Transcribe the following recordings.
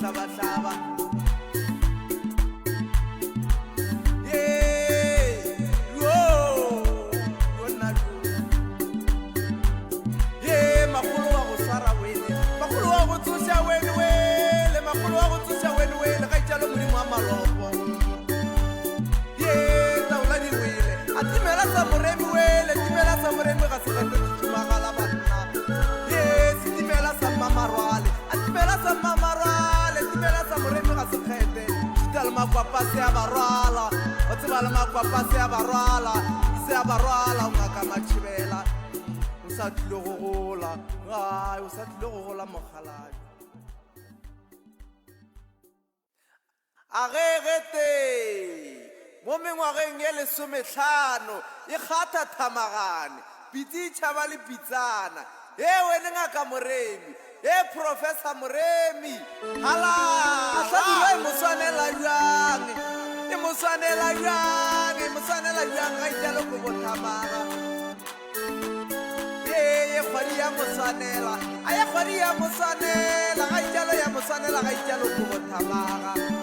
hlaba makwapa se a barwala o tseba le makwapa se a barwala o ngaka matšhibela o sa tlile go gola o sa tlile go gola mogaladi a gegete mo mengwageng ye 15 e kgatha thamagane pitse itšhaba le pitsana wene ngaka Moremi Professor Moremi hala sa mo swanela jang ga italo go botamara khwadi ya mo swanela ga italo go botamara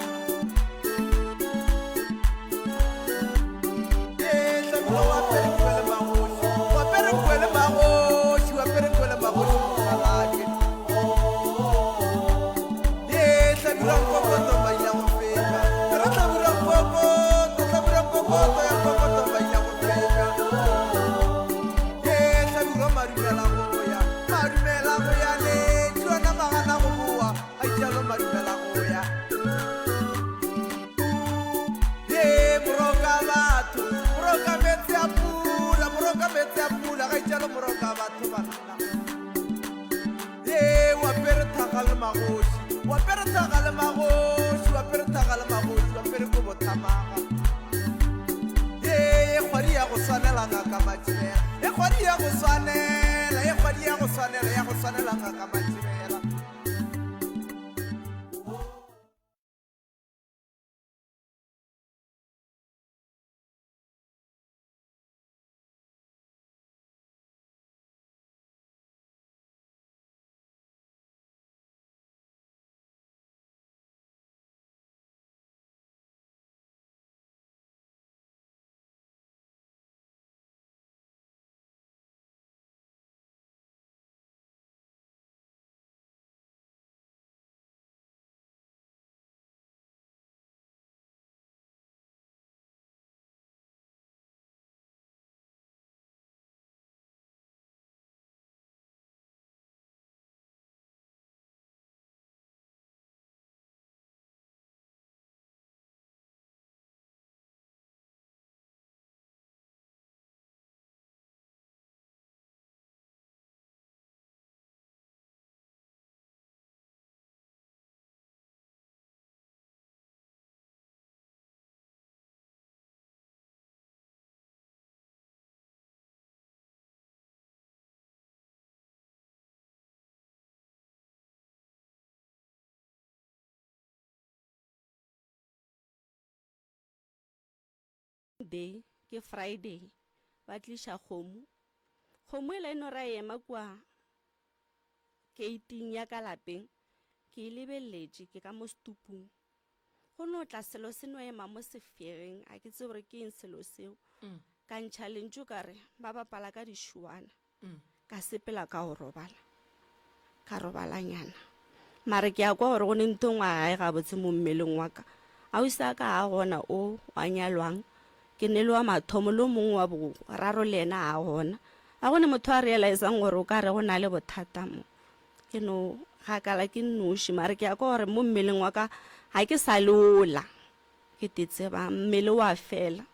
Day ke Friday ba tlisha kgomo e le no ra ema kwa keiting ya ka lapeng ke lebeletse ke ka mo stupung go no tla selo se no ema mo sefering a ke tsebore ke eng selo seo ka challenge ka re ba bapala ka dishuana ka sepela ka go robala nyana mare ke a kwa gore go ne ntongwa ga botse mo mmeleng wa ka a o isa ka a gona o wa nyalwang ke nelwa mathomo lo mongwe wa bo raro le ena a gona a gone motho a realize-ang gore o ka re go na le bothata mo ke no ga kala ke nnoši mare ke a kwa gore mo mmeleng wa ka ga ke sa lola ke tetseba mmele wa fela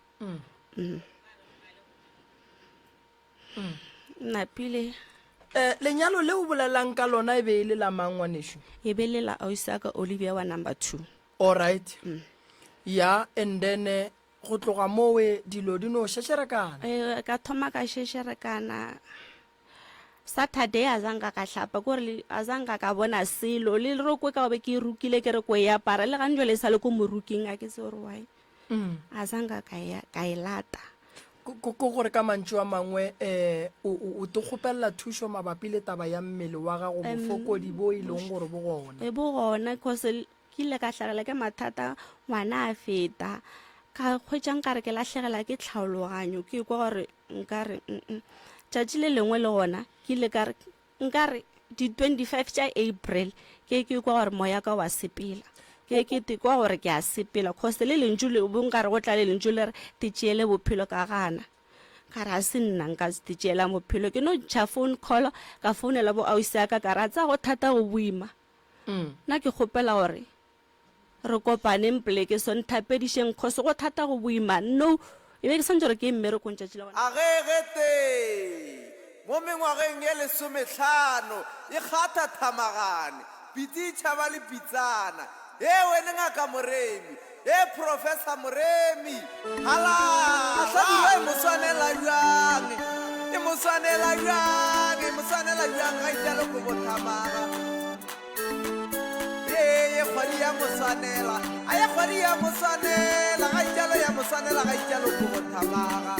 napile lenyalo le o bolelang ka lona e be le la mangwanesho e be le la Auisaka Olivia wa number 2 all right ya and then go tloga mowe dilo di no shesherekana ka thoma ka shesherekana Saturday azanga ka hlapa gore azanga ka bona selo le rokwe ka be ke rukile ke re ko ya para le ganjwe le sale ko moruking a ke se re why azanga ka ilata ko gore ka mantšu a mangwe o te kgopella thušo mabapi le taba ya mmele wa gago bofokodi bo e leng gore bo gona bo gona cause ke ile ka hlagela ke mathata ngwana a feta ka khwetšang ka re ke lahlegela ke tlhaologanyo ke kwa gore nkare tšatši le lengwe le gona ke ile ka re nkare di 25 tša April ke kwa gore moya ka wa sepela ke kwa gore ke a sepela cause le lentšu le bonkare go tla le lentšu le re tšeele bophelo ka gana ka ra se nna nka se tšeela bophelo ke no tšha phone call ka founela bo ausi aka ka ra tsa go thata go boima nna ke kgopela gore re kopaneng poleke sonthapedišeng cause go thata go boima no e be ke santse gore ke mmerekong tšatši le gona a gegete mo mengwageng ye 15 e kgatha thamagane pitsi tšhaba le pitsana e wene ngaka Moremi e professor Moremi hala hlabile e moswanela jang ga italo go bothamaga ye kgwadi ya moswanela a ye kgwadi ya moswanela ga italo ya moswanela ga italo go bothamaga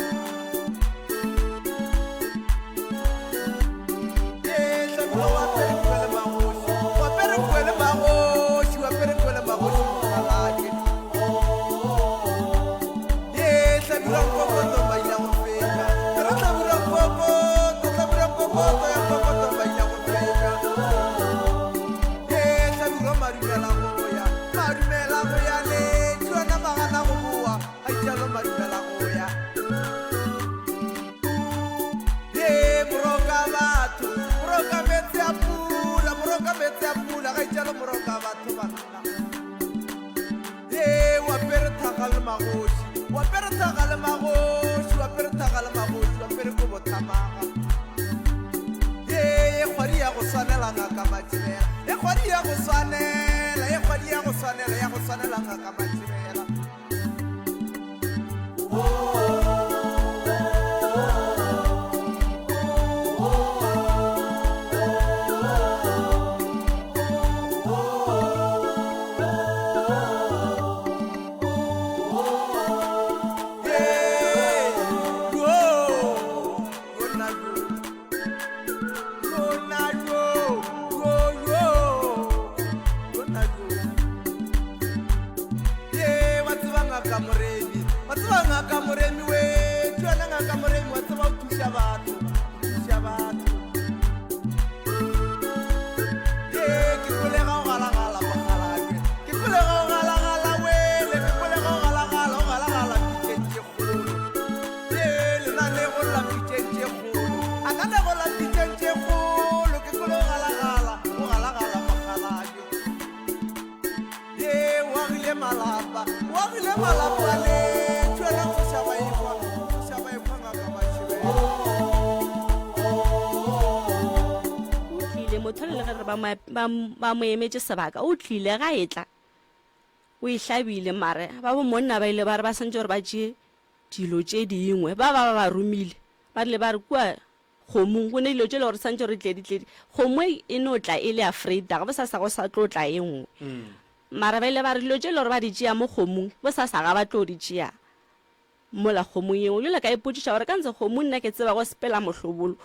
ba mo emetse sebaka o tlile ga etla o e hlabile mare ba bo monna ba ile ba re ba sentse gore ba tšee dilo tše dingwe ba rumile ba rile ba re kua kgomong go ne dilo tše le gore santse gore tledi kgomo e no tla e le afraid ga bo sa go sa tlo tla e nngwe mara ba ile ba re dilo tše le gore ba di tšea mo kgomong bo sa ga ba tlo di tšea mola kgomong yengwe jole ka ipotšiša gore ka ntse kgomong nna ke tseba go sepela mohlobolo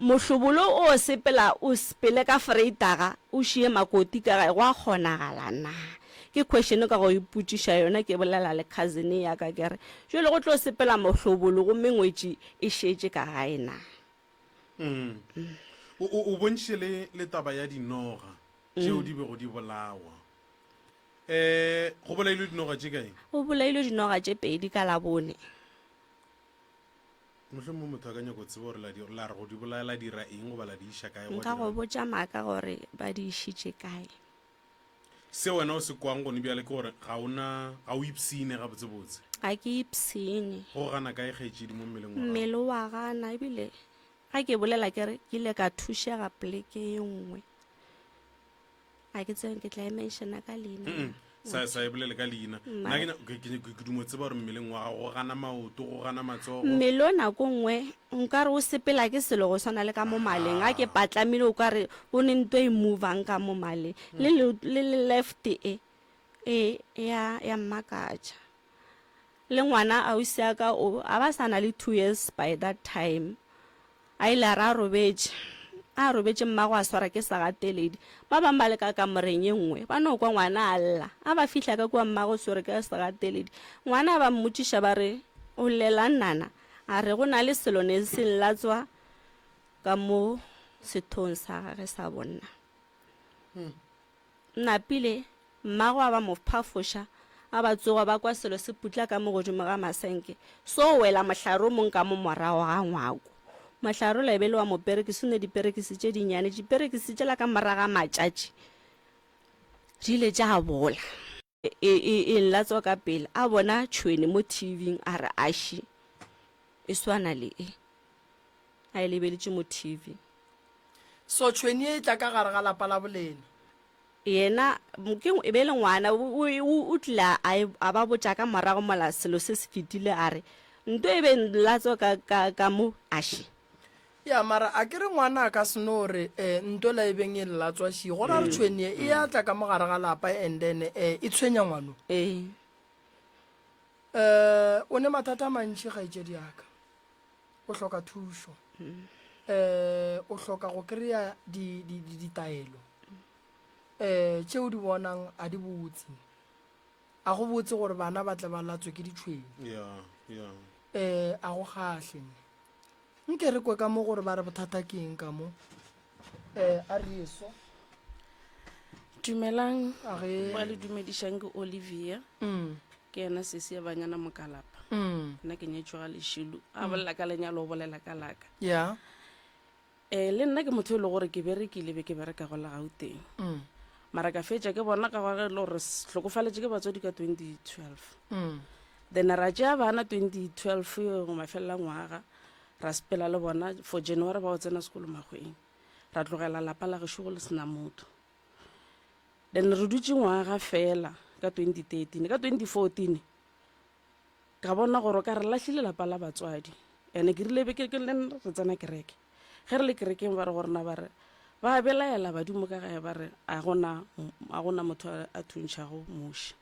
mohlobolo o sepela o sepele ka freitaga o šie makoti ka gae go a kgonagala na ke question ka go ipotšiša yona ke bolela le cousin ya ka kere jole go tlo sepela mohlobolo go mengwetši e šetše ka gae na o bontšhile le taba ya dinoga tšeo di bego di bolawa go bolailwe dinoga tše kae o bolailwe dinoga tše pedi ka labone mohlwe mo motho a ka nyako tsebo gore la re go di bolaela dira eng go bala di iša kae nka go botša maaka gore ba di išitše kae se wena o se kwang gone bjale ke gore ga o ipsine ga botsebotse ga ke ipsine go gana kae kgaetšedi mo mmeleng wa mmele wa gana ebile ga ke bolela kere ke ile ka thušega poleke ye nngwe ga ke tseng ke tla e menšana ka leina sa e bolele ka leina nna ke dumo tseba gore mmeleng wa go gana maoto go gana matsogo mmele o nako nngwe nka re o sepela ke selo go swana le ka mo maleng ga ke patlamile o ka re o ne nto e movang ka mo maleng le left ya mmakatša le ngwana ausi aka a ba sana le 2 years by that time a ile a robetše a robetse mmago a swara ke sagateledi ba bang ba le ka kamoreng e nngwe ba no kwa ngwana a lla a ba fihla ka kwa mmago swere ka sagateledi ngwana ba mmotšiša ba re o lela nnana a re go na le selo ne se latswa ka mo sethong sa gage sa bonna napile mmago a ba mo phafoša a ba tsoga ba kwa selo se putla ka mo godimo ga masenke so wela mohlare o mong ka mo morago ga ngwako mohlare o lebele wa moperekisi o ne diperekisi tše dinnyane diperekisi tšela ka moraga matšatši di ile tša bola e latswa ka pele a bona tšhwene mo tving a re aši e swana le a e lebeletše mo tv so tšhweni e tla ka gare ga lapa la bolena yena e be le ngwana o tla a ba botša ka morago mola selo se se fetile a re nto e be latswa ka mo aši ya mara a ke re ngwana a ka seno gore ntola e beng e latswa ši gona re tšhweni e ya tla ka mo gare ga lapa and then e tshwenya ngwano o ne mathata a mantši kgaetšedi yaka o hloka thušo o hloka go kry-a ditaelo tšeo di bonang a di botse a go botse gore bana ba tle ba latswe ke ditšhweni a go kgahle nke re kwe ka mo gore ba re bothata ke eng ka mo a rieso dumelang ba le dumedišang ke Olivia ke ena sesi ya banyana mokalapa nna ke nyetšwe ga lešilo a bolela ka lenyalo o bolela ka laka ya le nna ke motho e le gore ke berekile be ke bereka go la Gauteng mara ka fetša ke bona ka gore le gore hlokofaletše ke batswadi ka 2012 then ra tšea bana 2012 go mafelela ngwaga ra sepela le bona for January ba o tsena sekolo Makgweng ra tlogela lapa la gešo go le sena motho then re dutše ngwaga fela ka 2013 ka 2014 ka bona gore ka re lahlile lapa la batswadi ene ke rile be ke le re tsena kereke ge re le kerekeng ba re gorena ba re ba belaela badimo ka gae ba re a gona motho a thuntšhago moši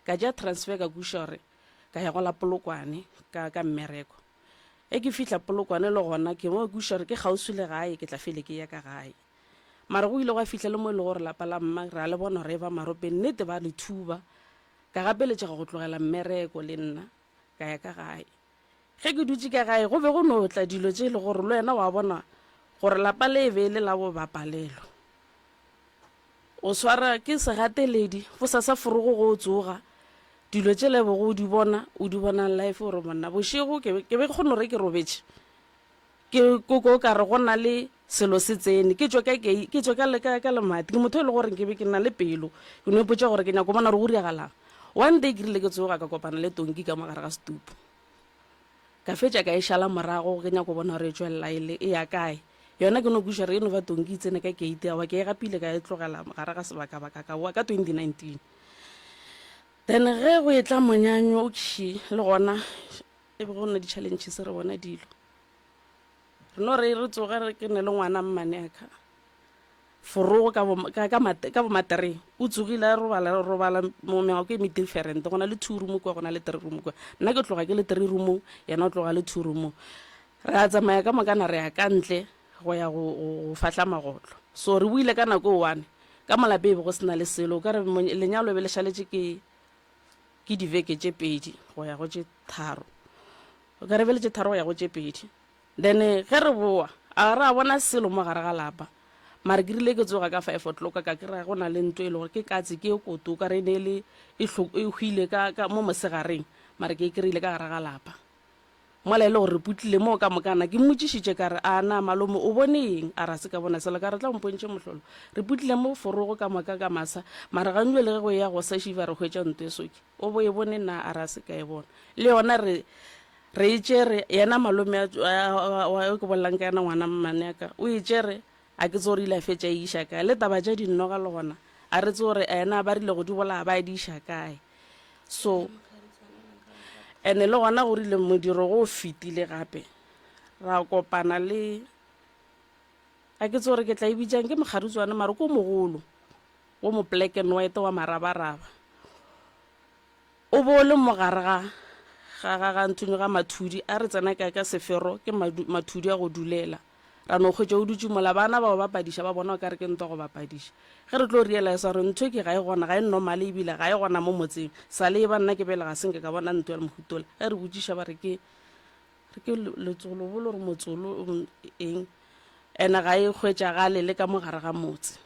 ka ja transfer ka kuša gore ka ya go la Polokwane ka mmereko e ke fihla Polokwane le gona ke mo kuša gore ke kgauswi le gae ke tla fele ke ya ka gae mara go ile go a fihla le mo e le gore lapa la mma re a le bona gore e ba maropeng nnete ba le thuba ka gapeletšega go tlogela mmereko le nna ka ya ka gae ge ke dutse ka gae go be go no tla dilo tše e le gore le wena wa bona gore lapa le be le la bo bapalelo o swara ke segateledi go sa forogo go tsoga dilo tše lebo go di bona o di bona life gore monna bošego ke be kgone re ke robetše ke koko ka re go na le selo se tsene ke tswa ka lemati ke motho e le gore ke be ke na le pelo ke no ipotša gore ke nyako bona re go riagalang one day ke rile ke tsoga ka kopana le tonki ka mogare ga stupu ka fetša ka e šala morago ke nyako bona gore e tswelela ele e ya kae yona ke no kuša re eno ba tonki tsene ka keite awa ke e gapile ka e tlogela mogare ga sebaka-baka ka boa ka 2019 then ge go e tla monyanyo okši le gona e be go nna di-challenges re bona dilo re no re tsoga re ke ne le ngwana mmane aka forogo ka bomatere o tsogile a robala meako e me different go na le 2 room kwa go na le 3 room kwa nna ke tloga ke le 3 room yena o tloga le 2 room re a tsamaya ka mokana re ya ka ntle go ya go fatla magotlo so re buile ka nako one ka malape e be go sena le selo ka re lenyalo e be le šaletše ke diveke tše pedi go ya go tše tharo ka re be le tše tharo go ya go tše pedi then ge re boa a re a bona selo mo gare ga lapa mare ke rile ke tsoga ka 5 o'clock ka kry-a go na le ntho e le gore ke katse ke e koto ka re ne e hwile mo mosegareng mare ke e kry-ile ka gare ga lapa mola e le gore re putlile mo ka mokana ke mmotšišitše ka re a na malome o boneng a ra se ka bona selo ka re tla mpontše mohlolo re putlile mo forogo ka moka ka masa mare ganjwe le ge go ya go sa šiva re hwetša nto e soki o bo e bone na a ra se ka e bona le yona re e tšere yena malome ke bolelang ka yena ngwana mmane aka o e tšere a ke tse gore ile a fetša e iša kae le taba tša dinoga le gona a re tse gore ena ba rile go di bola ba di iša kae so ene le gona go rile modiro go fetile gape ra kopana le a ke tse gore ke tla e bitšang ke mokgarutswane mare ko mogolo wo mo black and white wa marabaraba o bo le mogare ga nthonyo ga mathudi a re tsena ka sefero ke mathudi a go dulela ra no kgwetša o dutse mola bana ba go bapadiša ba bona o ka re ke ntwa go bapadiša ge re tlo realize gore ntho ke ga e gona ga e normale ebile ga e gona mo motseng sa le e ba nna ke bele ga senke ka bona ntho ya le mohutola ge re botsiša ba re ke letsolo bolo gore motsolo eng ene ga e kgwetša gale le ka mogare ga motse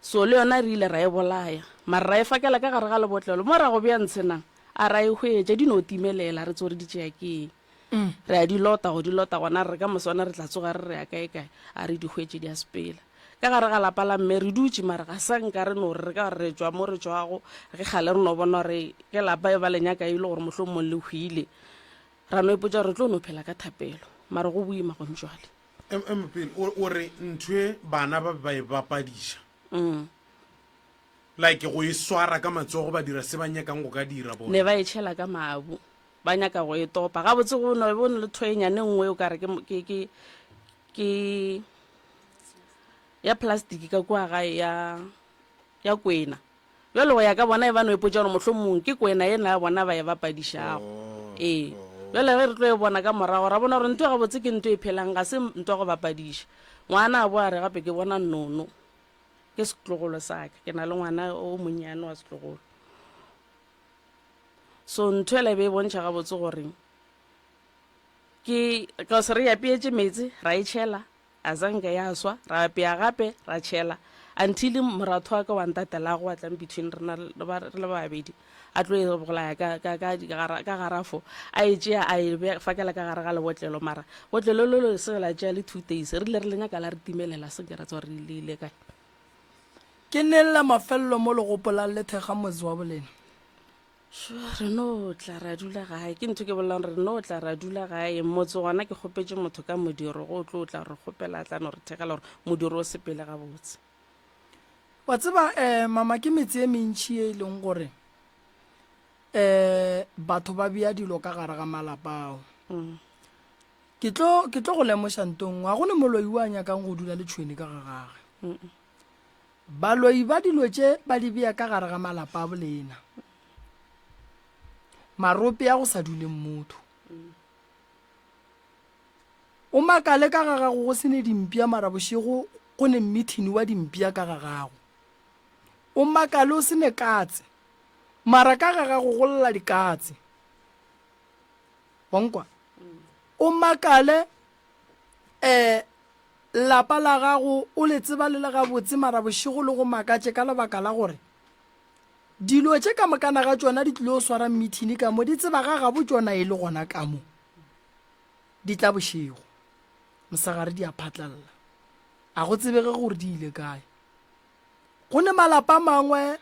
so le yona re ile ra e bolaya mara ra e fakela ka gare ga lebotlelo mo ra go bja ntshenang a ra e hwetša di no timelela re tsore di tšea ke eng re a di lota gona re ka moswana re tla tsoga re re ya kae a re di hwetše di a sepela ka gare ga lapa la mme re dutse mara ga sa nka re no re ka re tswa mo re tswago ge kgale re no bona re ke lapa e ba lenyaka e le gore mohlomong le hwile ra no ipotsa re tlo no phela ka thapelo mara go boima gone jwale mpele o re ntho bana ba e bapadiša like go e swara ka matsogo ba dira se ba nyakang go ka dira bona ne ba e tšhela ka mabu ba nyaka go e topa ga botse go no bone le thoenyane nngwe o ka re ke ya plastic ka kwa ga ya kwena jalo go ya ka bona e ba no ipotsa gore mohlomong ke kwena ena ya bona ba e bapadišago jale ge re tlo e bona ka morago ra bona gore ntho ga botse ke ntho e phelang ga se ntho go bapadiša ngwana a bo a re gape ke bona nono ke setlogolo sa ka ke na le ngwana o monnyane wa setlogolo so ntho e la be e bontšha ga botse gore ke ka se re apeetse metsi ra e tšhela a zanka ya swa ra apea gape ra tšhela until moratho wa ka wa ntatela go atlang between rena re le babedi a tlo e bolaya ka garafo a e tšea a e fakela ka gare ga lebotlelo mara botlelo lo se la tšea le 2 days re ile re lenyaka la re timelela se ke ra tswa re ile kae ke nella mafello mo le gopola le thega motse wa bolena re no tla ra dula gae ke ntho ke bolelang re no tla ra dula gae motse gona ke kgopetse motho ka modiro go tlo tla re kgopela tla no re thegela gore modiro o sepele ga botse wa tseba mama ke metse e mentši e leng gore batho ba bea dilo ka gare ga malapa ao ke tlo go lemoša ntong ga gone moloi wa nyakang go dula le tšhweni ka gagage baloi ba dilo tše ba di bea ka gare ga malapa a bolena marope ya go sa duleng motho o makale ka gagago go se ne dimpia mara bošego go ne mmithini wa dimpia ka gagago o makale o se ne katse mara ka gagago go lla dikatse bonkwa o makale lapa la gago o le tseba le ga botse mara bošego le go makatše ka lebaka la gore dilo tše ka mokana ga tšona di tlile o swara mmithini ka mo di tseba ga gabo tšona e le gona ka mo di tla bošego mosagare di a phatlalela a go tsebege gore di ile kae go ne malapa mangwe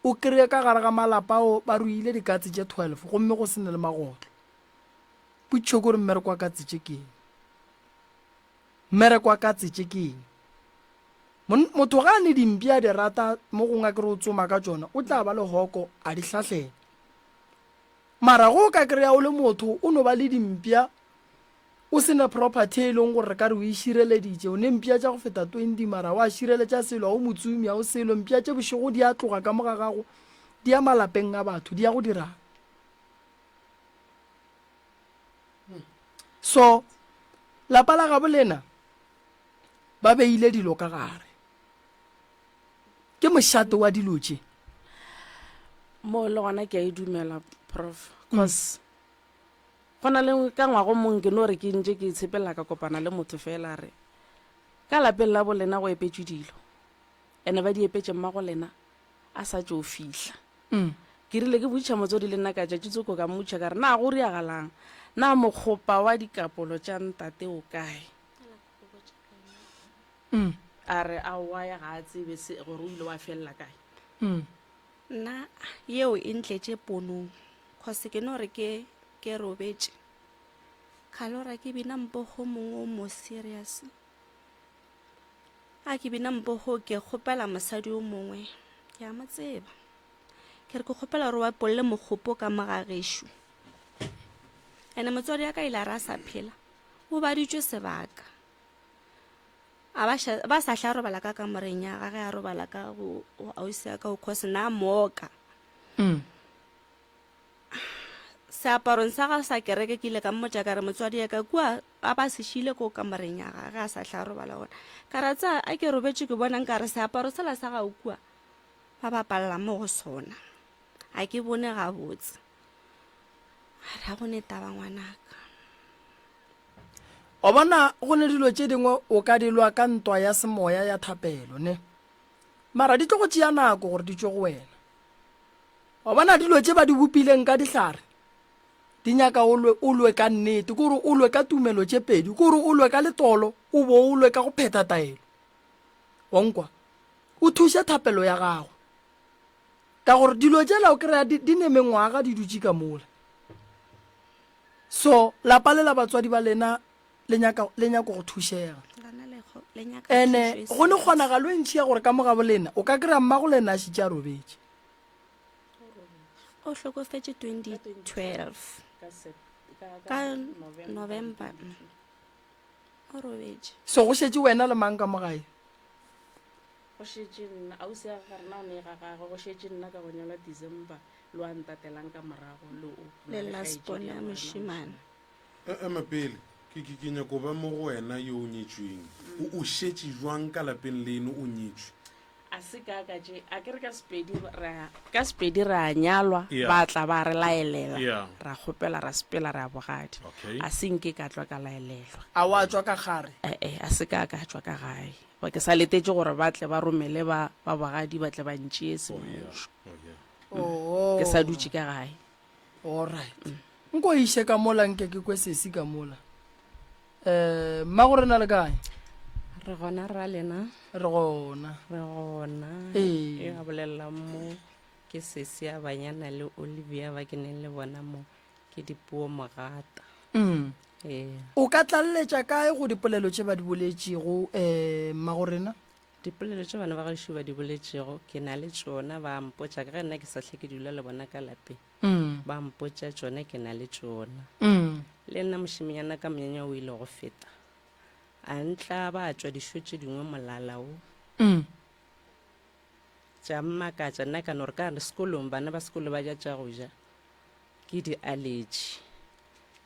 o kry-e ka gare ga malapa o ba ruile dikatse tše 12 gomme go se ne le magotlo potšo kore mmereko wa katse tše keng mmereko wa katse tše keng motho ga ne dimpia di rata mo gongwe ke re o tsoma ka tšona o tla ba le hoko a di hlahlela mara go ka kry-a o le motho o no ba le dimpia o sena property e leng gore ka re o e šireleditše o ne mpia tša go feta 20 mara wa šireletša selo a o motsumi a o selo mpia tše bošego di a tloga ka moga gago di a malapeng a batho di a go dirang so lapa la gabo lena ba beile dilo ka gare ke mošato wa dilo tše mo le gona ke a e dumela prof cause go na le ka ngwago mongwe ke no re ke ntse ke itshepela ka kopana le motho fela re ka lapeng la bolena go epetswe dilo ene ba di epetse mmago lena a sa tšo fihla ke rile ke botšiša motsodi le nna ka tšatši tsoko ka mmotšiša ka re na go riagalang na mokgopa wa dikapolo tša ntate o kae a re a wa ya ga a tsebe gore o ile wa felela kae nna yeo e ntletše ponong cause ke no re ke robetše kgalora ke bina mpogo mongwe o mo serious a ke bina mpogo ke kgopela mosadi o mongwe ke a mo tseba ke re ke kgopela gore wa polle mokgopo ka mogagešo ene motswadi ya ka ile a re a sa phela o baditšwe sebaka ba sa hla robala ka kamoreng ya gage a robala ka go ausi ya ka o cause na moka seaparong sa ga sa kereke ke ile ka mmotsa ka re motswadi ya ka kua a ba se šile ko kamareng ya ga a sa tla robala gona ka ra tsa a ke robetse ke bonang ka re seaparo sela sa ga kua ba bapalla mo go sona a ke bone gabotse ra bone taba ngwanaka o bona go ne dilo tše dingwe o ka dilwa ka ntwa ya semoya ya thapelo ne mara di tlo go tšea nako gore di tšwe go wena o bona dilo tše ba di bopileng ka dihlare di nyaka o lwe ka nnete kore o lwe ka tumelo tše pedi kore o lwe ka letolo o bo o lwe ka go pheta taelo wonkwa o thuše thapelo ya gago ka gore dilo tšela o kry-a di ne mengwaga di dutše ka mola so lapa le la batswadi ba lena le nyaka go thušega ene go ne kgonagalo e ntšhia gore ka mogabo lena o ka kry-a mmago lena a šitše a robetse o hlokofetse 2012 ka November o robetse so go šetse wena le mang ka mogae go šetse nna ausi a gare na o ne ga gagwe go šetse nna ka bonyala December lo a ntatelang ka morago le last born ya moshimane ema pele ke nyako ba mo go wena yo o nyetsweng o šetse jwang ka lapeng leno o nyetswe a se ka je a ke re ka spedi ra nyalwa ba tla ba re laelela ra gopela ra spela ra bogadi a senke ka tlwa ka laelelwa a wa tswa ka gare a se ka tswa ka gae ba ke sa letetse gore ba tle ba romele ba bogadi ba tle ba ntšie semmušo ke sa dutse ka gae alright nko ishe ka mola nke ke kwe sesi ka mola mma gore na le kae re gona ra lena re gona e a bolelela mo ke sesi ya banyana le Olivia ba ke neng le bona mo ke dipuo mogata o ka tlalletša kae go dipolelo tše ba di boletšego mma gorena dipolelo tše bana ba gašo ba di boletšego ke na le tšona ba mpotša ka ge nna ke sa hle ke dula le bona ka lapeng ba mpotša tšona ke na le tšona le nna mošiminyana ka monyanya o ile go feta a ntla ba tswa dišo tše dingwe molala o tša mmakatša nna ka nore ka re sekolong bana ba sekolo ba ja tša go ja ke di-allergy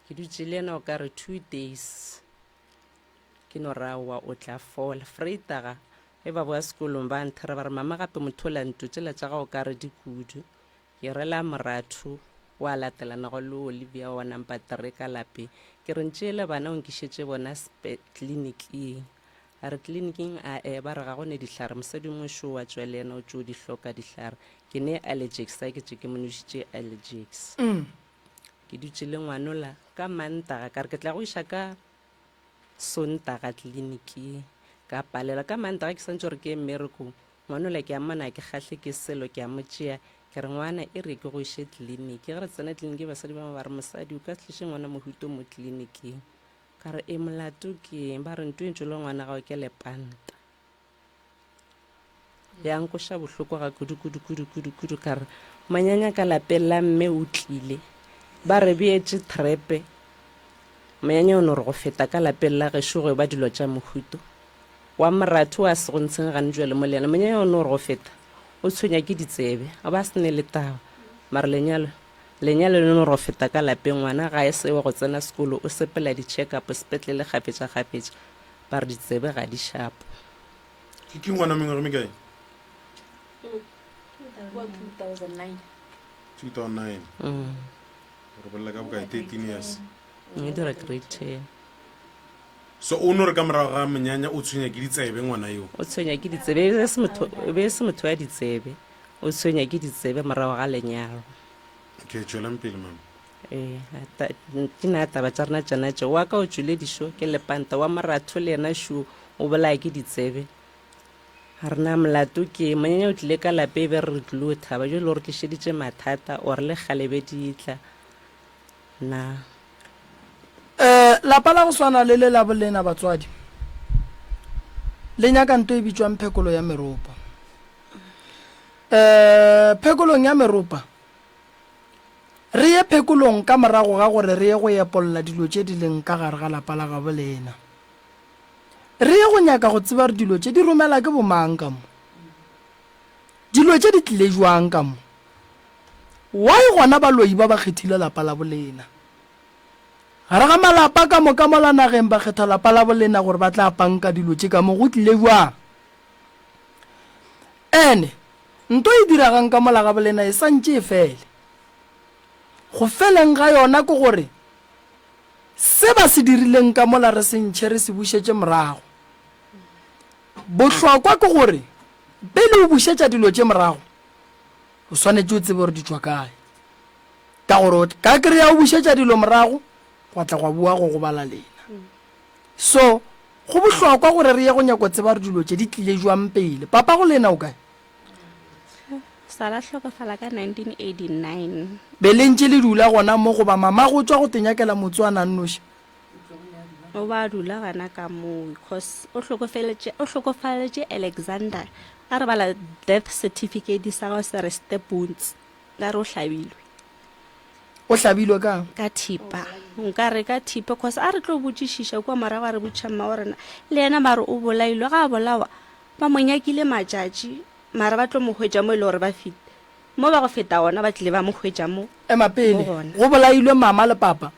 ke dutse le ena o ka re 2 days ke no rawa o tla fola freitaga e ba boa sekolong ba nthera ba re mama gape motho o la ntotšela tša gago ka re di kudu ke rela moratho wa latelanago le Olivia wa number 3 ka lapeng ke re ntšeele bana o nkišetše bona tleliniking a re tleliniking ba re ga go ne dihlare mosadi mošo wa tswa le ena o tšeo di hloka dihlare ke ne allergics a ke tše ke monošitše allergics ke dutse le ngwanola ka mantaga ka re ke tla go iša ka sontaga tleliniking ka palela ka mantaga ke santse gore ke mmereko ngwanola ke a mmona ke kgahle ke selo ke a motšea ke re ngwana e re ke go ishe tleliniki ge re tsena tleliniki basadi ba ba re mosadi o ka tliše ngwana mohuto mo tleliniking ka re e molato ke ba re nto e ntšo le ngwana gago ke lepanta ya nkoša bohloko ga kudu ka re manyanya ka lapeng la mme o tlile ba re beetse trepe manyanya o ne gore go feta ka lapeng la gešo go ba dilo tša mohuto wa moratho wa se go ntsheng gane jwa le mo leena manyanya o ne gore go feta o tshwenya ke ditsebe a ba se ne le taba mare lenyalo le ne go feta ka lapeng ngwana ga e sewa go tsena sekolo o sepela di-check-up sepetlele kgapetša ba re ditsebe ga di shapo ke ngwana mengwe me kae 2009 re bolela ka bokae 13 years e dira grade 10 so o no re ka morago ga monyanya o tshwenya ke ditsebe ngwana yo o tshwenya ke ditsebe be se motho wa ditsebe o tshwenya ke ditsebe morago ga lenyalo ke tswelang pele mama ke na taba tša rena tšana tše wa ka o tswile dišo ke lepanta wa moratho le ena šo o bolaya ke ditsebe ga rena molato ke monyanya o tlile ka lape be re tlile o thaba jo le gore tlišeditše mathata ore le galebe ditla na lapa la go swana le le la bolena batswadi le nyaka nto e bitswang phekolo ya meropa phekolong ya meropa re ye phekolong ka morago ga gore re ye go epolola dilo tše di leng ka gare ga lapa la ga bolena re ye go nyaka go tseba re dilo tše di romela ke bomang ka mo dilo tše di tlile jwang ka mo why gona baloi ba kgethile lapa la bolena gare ga malapa ka moka mo la nageng ba kgetha lapa la bolena gore ba tla panka dilo tse ka mo go tlile jwang ene nto e diragang ka mola ga bolena e santse e fele go feleng ga yona ke gore se ba se dirileng ka mola re sentšhe re se bušetse morago bohlokwa ke gore pele o bušetša dilo tše morago o swanetse o tsebe gore di tšwa kae ka gore ka kry-a o bušetša dilo morago gwa tla gwa bua go bala lena so go bohlokwa gore re ye go nyako tseba re dilo tše di tlile jwang pele papa go lena o kae sala hlokofala ka 1989 be le ntše le dula gona mo goba mama go tswa go tenyakela motswana nnoši o ba dula gana ka moo because o hlokofaletše Alexander a re bala death certificate sa go se re stepons ka re o hlabilwe o hlabilwe kang ka thipa nka re ka thipa because a re tlo botšišiša kwa morago a re botšha mma gorena le ena mare o bolailwe ga a bolawa ba monyakile matšatši mara ba tlo mo hwetša mo e le gore ba fete mo ba go feta gona ba tlile ba mo hwetša mo emapele mo gona. go bolailwe mama le papa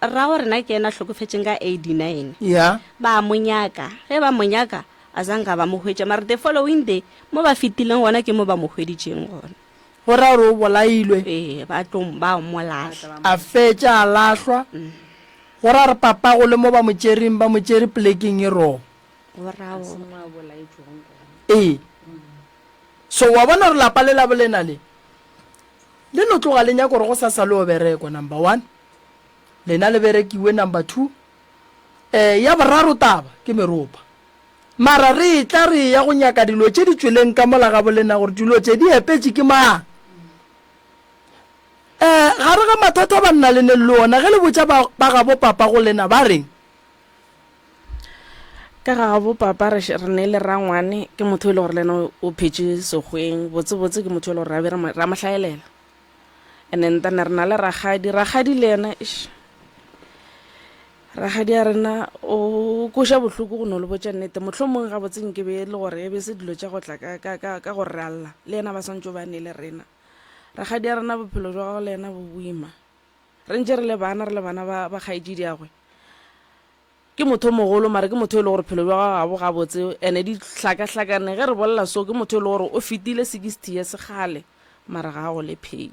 ra gore na ke ena hlokofetseng ka 89 ya ba monyaka ge ba monyaka a zanga ba mo hwetša mara the following day mo ba fetileng gona ke mo ba mo hweditšeng gona go ra gore o bolailwe ba molatlha a fetša a lahlwa go ra re papa go le mo ba mo tšere plekeng e ro go rao so wa bona re lapa le la bolena le no tloga le nyako gore go sa sale o bereko number 1 lena le berekiwe number 2 ya boraro taba ke meropa mara re tla re ya go nyaka dilo tše di tsweleng ka mola ga bolena gore dilo tše di epetse ke mang gare ga mathata ba nna le ne le ona ge le botša ba gabo papa go lena ba reng ka ga bo papa re ne le rangwane ke motho le gore le ena o phetse segweng botsebotse ke motho le gore ra mahlaelela and then tane re na le ragadi le ena ragadi a rena o koša bohloko go no le botša nnete motlho mongwe ga botseng ke be le gore e be se dilo tša go tla ka go ralla le ena ba swantse ba ne le rena ragadi a rena bophelo jwa gago le ena bo boima re ntse re le bana ba kgaedi diagwe ke motho mogolo mare ke motho e le gore phelo jwa gago ga botse ene di hlakahlakane ge re bolela so ke motho e le gore o fetile 60 years gale mare ga go le pain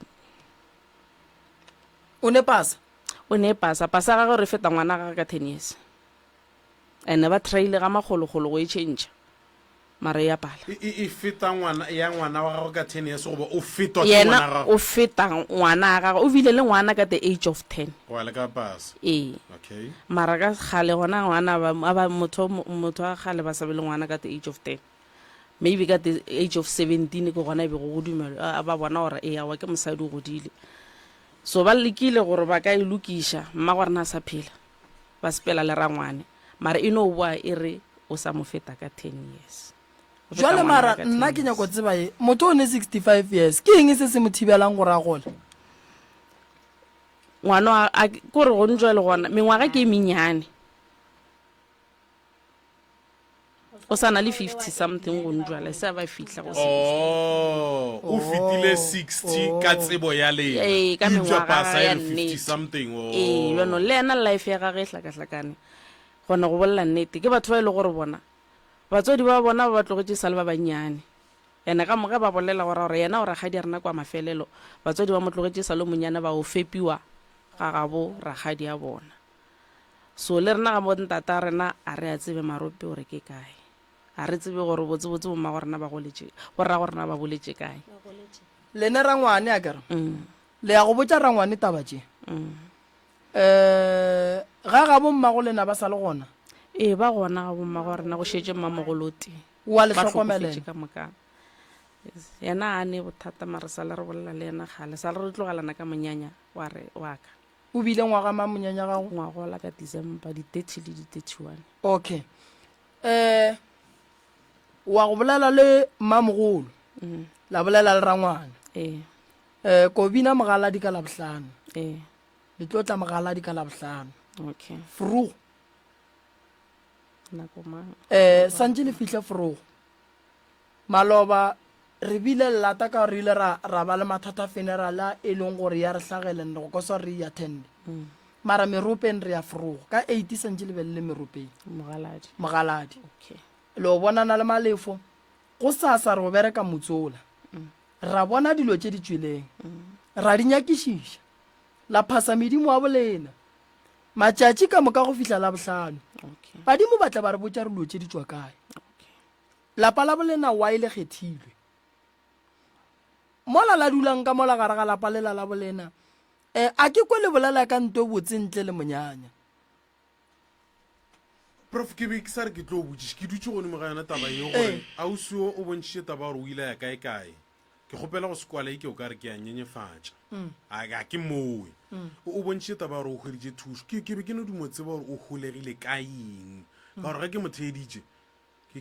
o ne pasa pasa ga re feta ngwana ga ka 10 years ene ba traile ga magologolo go e change mare ya pala e feta ngwana wa gago ka 10 years goba o fetwa ke ngwana yena gago o feta ngwana ga o bile le ngwana ka the age of 10 wa le ka pasa okay mara ka gale gona ngwana ba motho a gale ba sa be le ngwana ka the age of 10 maybe ka the age of 17 ke gona be go dumela ba bona gore e ya wa ke mosadi go godile so ba lekile gore ba ka ilukiša mma gore na sa phela ba sepela le rangwane mara e no bua e re o sa mo feta ka 10 years jwale mara nna ke nyako tseba e motho o ne 65 years ke eng se se mo thibelang gore a gole ngwana kore go ntjwa le gona mengwaga ke menyane o sana le 50 something go ntjwa le sa ba fitla go o fitile 60 ka tsebo ya le ka mengwaga ya 50 something no le ena life ya gage hlakahlakane gona go bolla nnete ke batho ba ile gore bona batswadi ba bona ba tlogetse sale ba banyane ena ka moga ba bolela gore yena o ragadi rena kwa mafelelo batswadi ba mo tlogetse sale monyane ba o fepiwa ga gabo ragadi ya bona so le rena ga mo ntata rena a re a tsebe marope gore ke kae a re tsebe gore botsebotse bo mma gorena ba goletse borra gorena ba boletse kae le ne rangwane a kere le ya go botša rangwane taba tše ga ga bo mma go lena ba sa le gona ba gona ga bo mma gorena go šetse mmamogoloti wa le hlokomelela ka moka yena a ne bothata mare sa le re bolela le yena gale sa le re tlogalana ka monyanya wa ka o bile ngwaga ma monyanya gago ngwagola ka December di 30 le di 31 okay wa go bolela le mmamogolo la bolela le rangwane ko bina mogala di ka labohlano le tlo tla mogala di ka labohlano okay frugo nako mang santse le fihle frugo maloba re bile lata ka re ile ra ba le mathata funeral e leng gore ya re hlagele nne go kosa re ya attend mara meropeng re ya frogo ka 80 sentse le belle meropeng mogaladi Okay. le o bonana le malefo go sasa re go bereka motsola ra bona dilo tse di tsweleng ra di nyakišiša la phasa medimo wa bolena matšatši ka moka go fihla la bohlano Okay. badimo ba tla ba re botša re dilo tse di tswa kae lapa la bolena wa ile kgethilwe mola la dulang ka mola gare ga lapa lela la bolena a ke kwe le bolela ka nto botse ntle le monyanya prof ke be ke sa re ke tlo botsiše ke dutse gone moga yona taba eo gore ausio o bontšhitše taba gore o ile ya kae ke kgopela go sekwala ike o ka re ke ya nyenyefatša a ke mowe o bontšhitše taba gore o hweditše thuso ke be ke no dumo tseba gore o holegile ka eng ka gore ga ke motheditše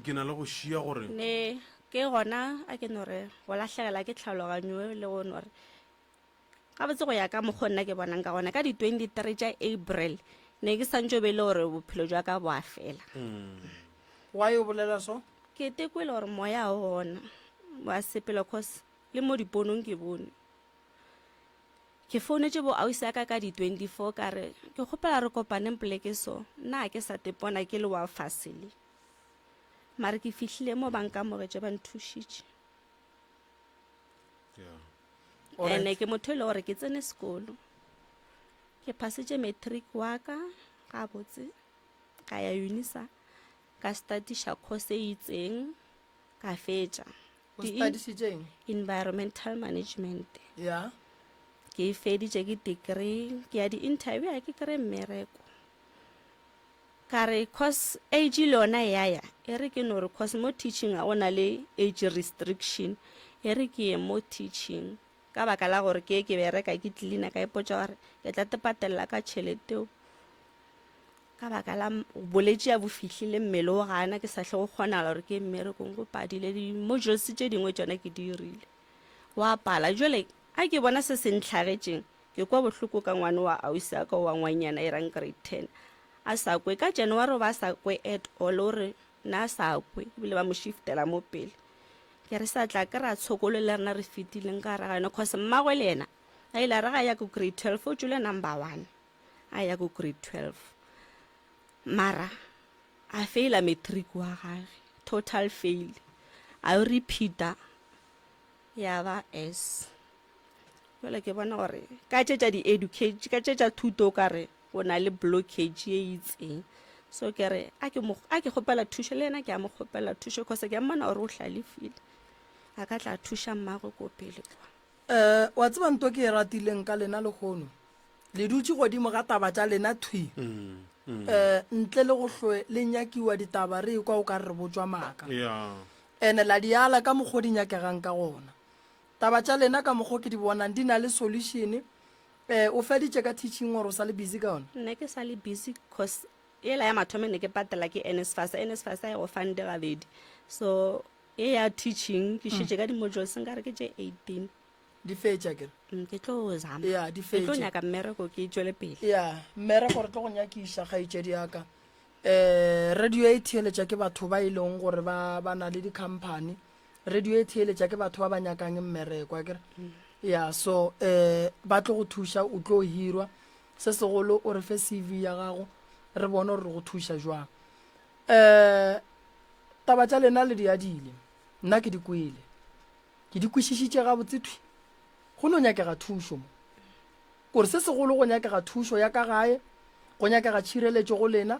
ke na le go šia gore ne ke gona a ke nore go latlhegela ke tlhaloganyo le go nore ga botse go ya ka mokgwa nna ke bonang ka gona ka di 23 tša April ne ke santse be le gore bophelo jwa ka bo a fela wa yo bolela so ke tekwele gore moya ona wa sepelo cause le mo diponong ke bone ke founetse bo ausi ka di 24 ka re ke kgopela re kopaneng poleke so nna ke sa tepona ke le wa fasile mare ke fihlile mo banka mogetše ba nthušitše ene ke motho e le gore ke tsene sekolo ke phasitše matric wa ka ga botse ka ya unisa ka statiša course e itseng ka fetša o studišitšeng environmental management ya ke e feditše ke degree ke ya di-interview ya ke kry mmereko ka re cause age le yona yaya e re ke no re cause mo teaching a ona le age restriction e re ke ye mo teaching ka baka la gore ke bereka ke tlilina ka ipotša gore ke tla tepatelela ka tšheleteo ka baka la boletše ya bo fihlile mmele o gana ke sa tle go kgonala gore ke mmerekong go padile di-modules tše dingwe tšona ke dirile wa pala jale a ke bona se se ntlhagetšeng ke kwa bohloko ka ngwane wa ausi ka wa ngwanyana e rang grade 10 a sa kwe ka January ba sa kwe at all ore na sa kwe bile ba mo shiftela mo pele ke re sa tla ka ra tshokolo le rena re fitileng ka ragana cause mmagwe le yena a ile ra ga ya go grade 12 o tswile number 1 a ya go grade 12 mara a faila matric wa gage total fail a repeata ya ba S wala ke bona gore ka tšetša di-educate ka tšetša thuto ka re go na le blockage e itseng so ke re a ke kgopela thušo le yena ke a mo kgopela thušo cause ke a mmona gore o hlalefile a ka tla thuša mmagwe ko pele kwa wa tseba nto ke e ratileng ka lena le kgono le dutse godimo ga taba tša lena thwi ntle le go hlwe le nyakiwa ditaba re kwa o ka re botswa maaka ene la diala ka mokgwa di nyakegang ka gona taba tša lena ka mokgwa ke di bonang di na le solution o feditše ka teaching gore o sa le busy ka ona nne ke sa le busy cause ela ya mathome ne ke patela ke NSFAS ya go fande gabedi so e ya teaching ke šetše ka di-modules nka re ke tše 18 di fetša kere ke tlo zama ya di ke tlo fetša nyaka mmereko ke tswele pele ya mmereko re tlo go nyakiša kgaetšedi yaka radio e theeletša ke batho ba e leng gore ba na le di-company radio e theeletša ke batho ba ba nyakang mmereko akere ya so ba tlo go thuša o tlo hirwa se segolo o re fe CV ya gago re bone gore re go thuša jwang taba tša lena le diadile nna ke di kwele ke di kwešišitše ga botsethwi go no nyakega thušo mo kore se segolo go nyakega thušo ya ka gae go nyakega tšhireletšo go lena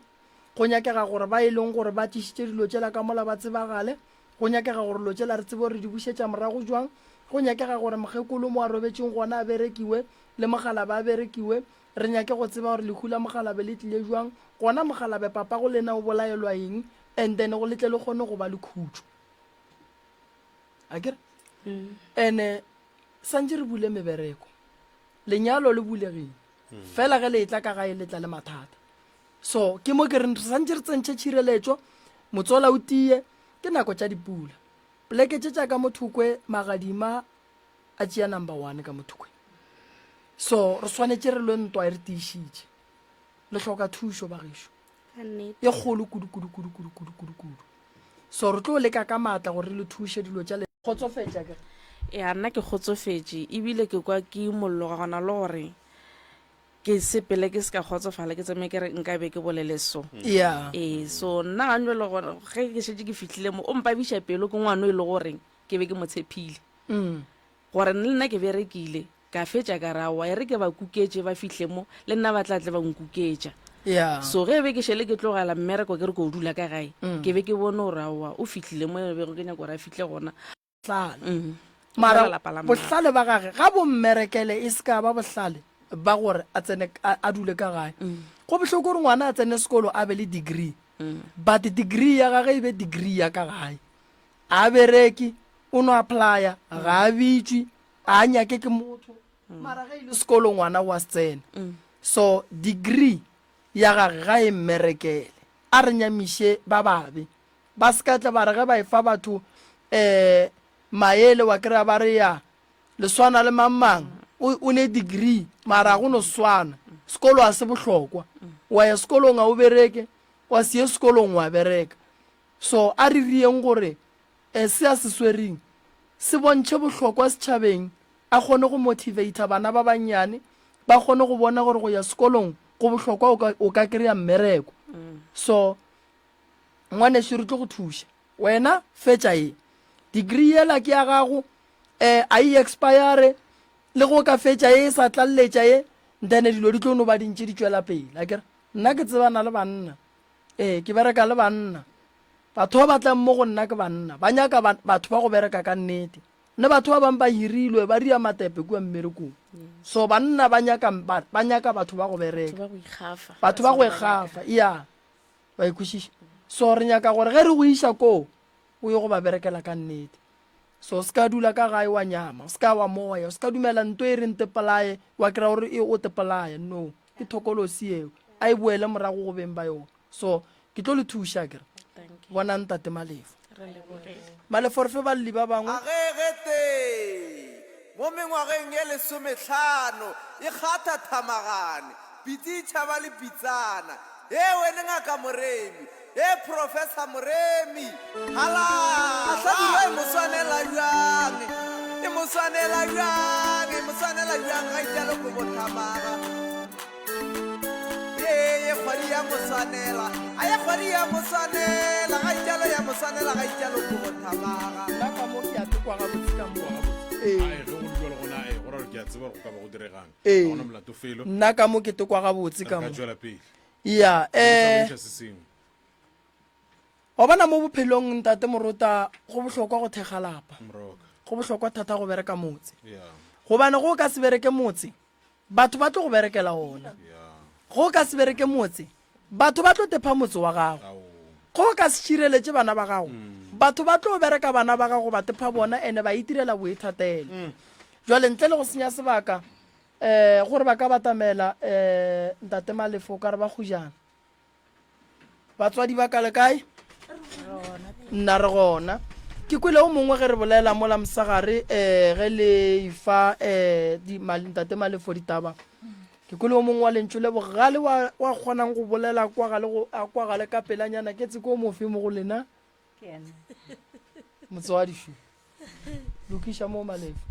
go nyakega gore ba e leng gore ba tišitše dilo tšela ka mola ba tsebagale go nyakega gore lo tšela re tsebe gore di bušetša morago jwang go nyakega gore mokgekolo mo a robetšeng gona a berekiwe le mogalabe a berekiwe re nyake go tseba gore lehu la mogalabe le tlile jwang gona mogalabe papa go lena o bolaelwa eng and then go letle le kgone go ba le khutšo akere ene santse re bule mebereko lenyalo le bulegile fela ge le tla ka gae le tla le mathata so ke mo ke re santse re tsentšhe tšhireletšo motsola o tie ke nako tša dipula poleke tše tša ka mothokwe magadima a tšea number 1 ka mothokwe so re swanetše re lo ntwa e re tiišitše le hloka thušo bagešo ka nnete e kgolo kudu so re tlo leka ka maatla gore re le thuše dilo tša kgotsofetša ke ya nna ke kgotsofetse ebile ke kwa ke mollo ga gona le gore ke sepele ke se ka kgotsofala ke tsamaye ke re nka be ke bolele so ya so nna ga njo le gore ge ke šetse ke fitlhile mo o mpabiša pelo ke ngwana o e le gore ke be ke mo tshepile gore le nna ke berekile ka fetša ka rawa e re ke ba kuketse ba fitlhe mo le nna ba tlatle ba nkuketša ya so ge be ke šele ke tlogela mmereko ke re ko o dula ka gae ke be ke bone gore aowa o fitlhile mo e bego ke nyako gore a fitlhe gona tlale mara bohlale ba gage ga bo mmerekele e se ka ba bohlale ba gore a tsene a dule ka gae go bohloko gore ngwana a tsene sekolo a be le degree but degree ya gage e be degree ya ka gae a bereki o no applya ga a bitšwe a nyake ke motho mara ge ile sekolo ngwana wa se tsene so degree ya gage ga e mmerekele a re nyamiše ba babe ba se ka tla ba re ge ba e fa batho maele wa kry-a ba re ya leswana le mamang o ne degree mara go no swana sekolo a se bohlokwa wa ya sekolong a o bereke wa se ye sekolong wa bereka so a re rieng gore se a se swereng se bontšhe bohlokwa setšhabeng a kgone go motivata bana ba bannyane ba kgone go bona gore go ya sekolong go bohlokwa o ka kry-a mmereko so ngwaneso re tlo go thuša wena fetša e degree yela ke ya gago a e expire le go ka fetša e sa tlalletša e then dilo di tlo no ba dintši di tšwela pele akere nna ke tsebana le banna ke bereka le banna batho ba batlang mo go nna ke banna ba nyaka batho ba go bereka ka nnete ne batho ba bang ba hirilwe ba ria matepe kua mmerekong so banna ba nyaka batho ba go bereka batho ba go ikgafa ya ba ikwešiša so re nyaka gore ge re go iša koo o ye go ba berekela ka nnete so se ka dula ka gae wa nyama se ka wa moya se ka dumela nto e reng tepelae wa kry-a gore e o tepelae no ke thokolosi eo a e boele morago go beng ba yona so ke tlo le thuša kere bona ntate malefo malefo re fe baleli ba bangwe agegete mo mengwageng ye 15 e kgatha thamagane pititšha ba le pitsana e wene ngaka moremi e professor moremi hala dilo e mo swanela bjang ga italo ko bothamaga ye kgwadi ya moswanela a ye kgwadi ya moswanela ga italo ya moswanela ga italo ko bothamaga nna ka mo ke a tekwa gabotse ka mo nna ka mo ke tekwa gabotse ka mo ya wa bona mo bophelong ntate morota go bohlokwa go thekga lapa go bohlokwa thata go bereka motse gobane go ka se bereke motse batho ba tlo go berekela ona go ka se bereke motse batho ba tlo tepa motse wa gago go ka se tšhireletse bana ba gago batho ba tlo bereka bana ba gago ba tepa bona ene ba itirela boithatelo jwale ntle le go senya sebaka gore ba ka batamela ntate malefo ka re ba khujana batswadi ba ka le kae nna re gona ke kwele o mongwe ge re bolela mola mosagare ge le fa ntate malefo ditaba ke kwele o mongwe wa lentso le bogale wa kgonang go bolela kwa gale ka pelanyana ke tseko mofe mo go lena motse wa difu lokiša mo malefo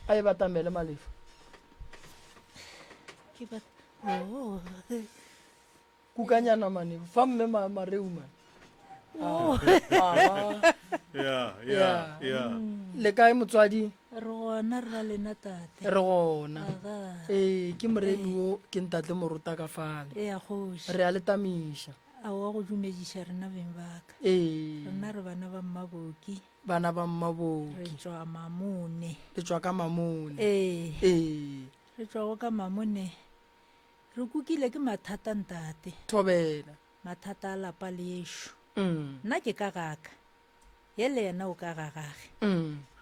a e batamele malefo kukanyana mane fa mme mareu mane le kae motswadi re gona re na lena tate re gona ke moremi o ke ntate moruta ka fane ya kgoši re a letamiša a wa go dumediša rena beng baka rena re bana ba mmaboki bana ba re mmaboki tswa mamone le tswa ka mamone re tswago ka mamone re kukile ke mathata ntate thobela mathata a lapa le ešo nna ke ka gaka ye le yena o ka gagage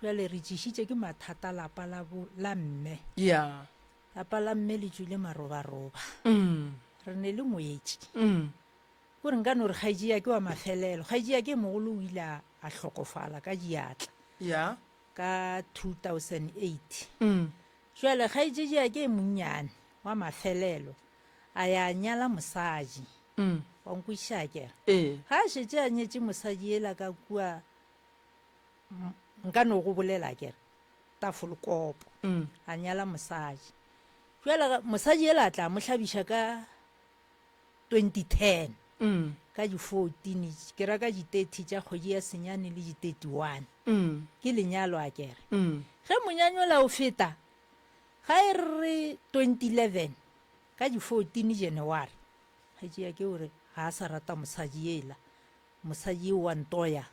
jale re tšešitše ke mathata lapa la mme ya lapa la mme le tswile marobaroba re ne le moetši gore nka no re kgaetšea ke wa mafelelo kgaetšea ke mogolo o ile a hlokofala ka diatla ya ka 2008 jale kgaetšea ke monnyane wa mafelelo a ya nyala mosadi wa nkwiša kere ga a šetse a nyetse mosadi ela ka kua nka no go bolela kere tafolkopo a nyala mosadi jwale mosadi ela tla mo hlabiša ka 2010 ka di-14 ke raka di-30 tša kgwedi ya senyane le di-31 ke lenyalo a kere ge monyanyola o feta ga e re 2011 ka di-14 January ga tšea ke gore ga a sa rata mosadi ela mosadi wa ntoya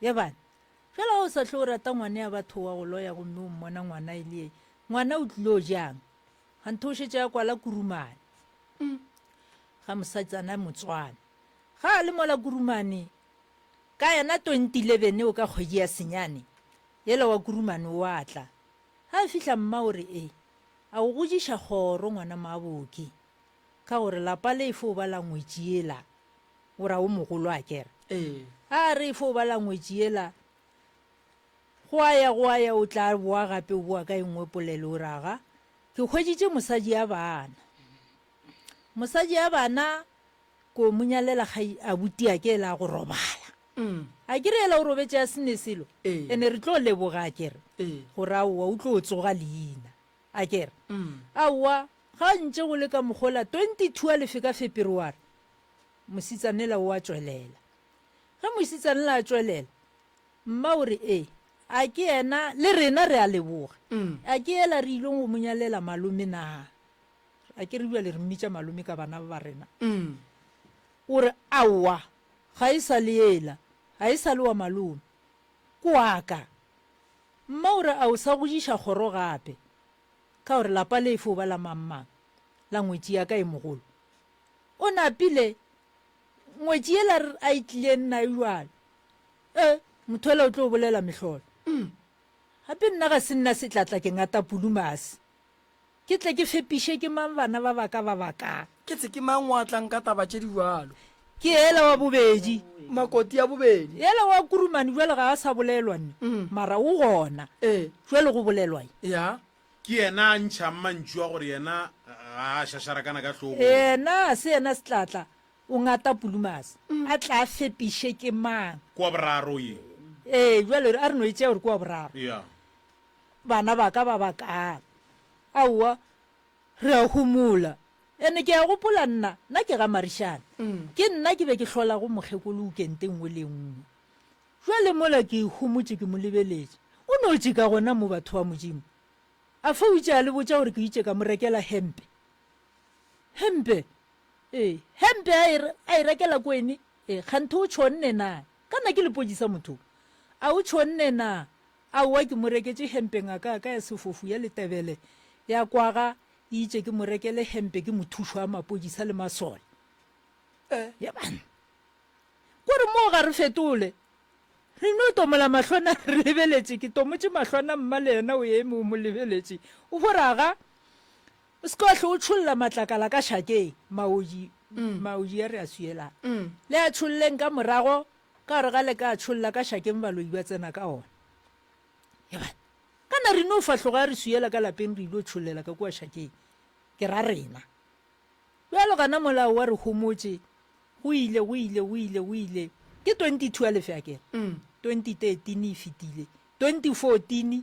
ye bana fela o sa tlo o rata ngwane ya batho wa go loya gomme o mmona ngwana e le ngwana o tlile o jang ga ntho o šetse ya kwala kurumane ga mosatsana motswana ga a le mola kurumane ka yena 2011 o ka kgwedi ya senyane yela wa kurumane o atla ga a fihla mma ore a o gojiša kgoro ngwana maaboki ka gore lapa le efo o bala ngwetši ela o ra o mogolo a kere a re efo o bala ngwetši ela go a ya o tla boa gape o boa ka engwe polelo o raga ke kgweditše mosadi ya bana ko monyalela abutia ke ela go robala a ke re ela o robetše ya sene selo ene re tlo leboga a kere gore aowa o tlo o tsoga leina a kere aowa ga ntse go le ka mogola 22 a lefe ka February mositsanela o a tswelela ge mositsanela a tswelela mma ore a ke ena le rena re a leboga a ke ela re ilong go monyalela malome na a ke re bua le re mmitša malome ka bana ba rena ore aowa ga e sa le ela ga e sa le wa malome kwaka mma ore a o sa gojiša kgoro gape ka gore lapa le efo ba la mammang la ngwetši ya ka e mogolo o napile ngwetši ela a itlile nna e jwale motho ela o tlo o bolela mehlolo gape nna ga se nna se tlatla ke ngata pulumase ke tle ke fepiše ke mang bana ba baka ke tse ke mang wa tlang ka taba tše di bjalo ke ela wa bobedi makoti ya bobedi ela wa kurumane jwale ga a sa bolelwa nne mara o gona jwale go bolelwa ya ke yena a ntšha mmantši wa gore yena ga a šašarakana ka tlhogo ena se yena se tlatla o ngata pulumase a tla a fepiše ke mang kwa boraro ye jwale a re no etšea gore ke wa boraro ya bana ba ka ba bakang aowa re a humola ene ke a gopola nna ke ga marišana ke nna ke be ke hlola go mokgekolo o kente nngwe le nngwe jwale mola ke humotse ke mo lebeletše o no tše ka gona mo batho ba modimo a fa o itše a le botša gore ke itše ka mo rekela hempe hempe a e rekela kwene kgantho o tšhonne na kana ke lepodisa motho a o tšhonne na aowa ke mo reketse hempe ngaka ka ya sefofu ya letebele ya kwaga itše ke mo rekele hempe ke mothušo wa mapodisa le masole yabana kore mo ga re fetole re no tomola mahlwana re lebeletše ke tomotše mahlwana mma le yena o eme o mo lebeletše o boraga o se ka hle o tšholla matlakala ka šakeng maoji ya re a suelang le a tšholleng ka morago ka gore ga le ka tšholla ka šakeng baloi ba tsena ka ona yabana kana re no fahloga re suela ka lapeng re ile tšhollela ka kua šakeng ke ra rena bjalo gana molao wa re homotse go ile ke 22 a lefe a kere 2013 e fetile 2014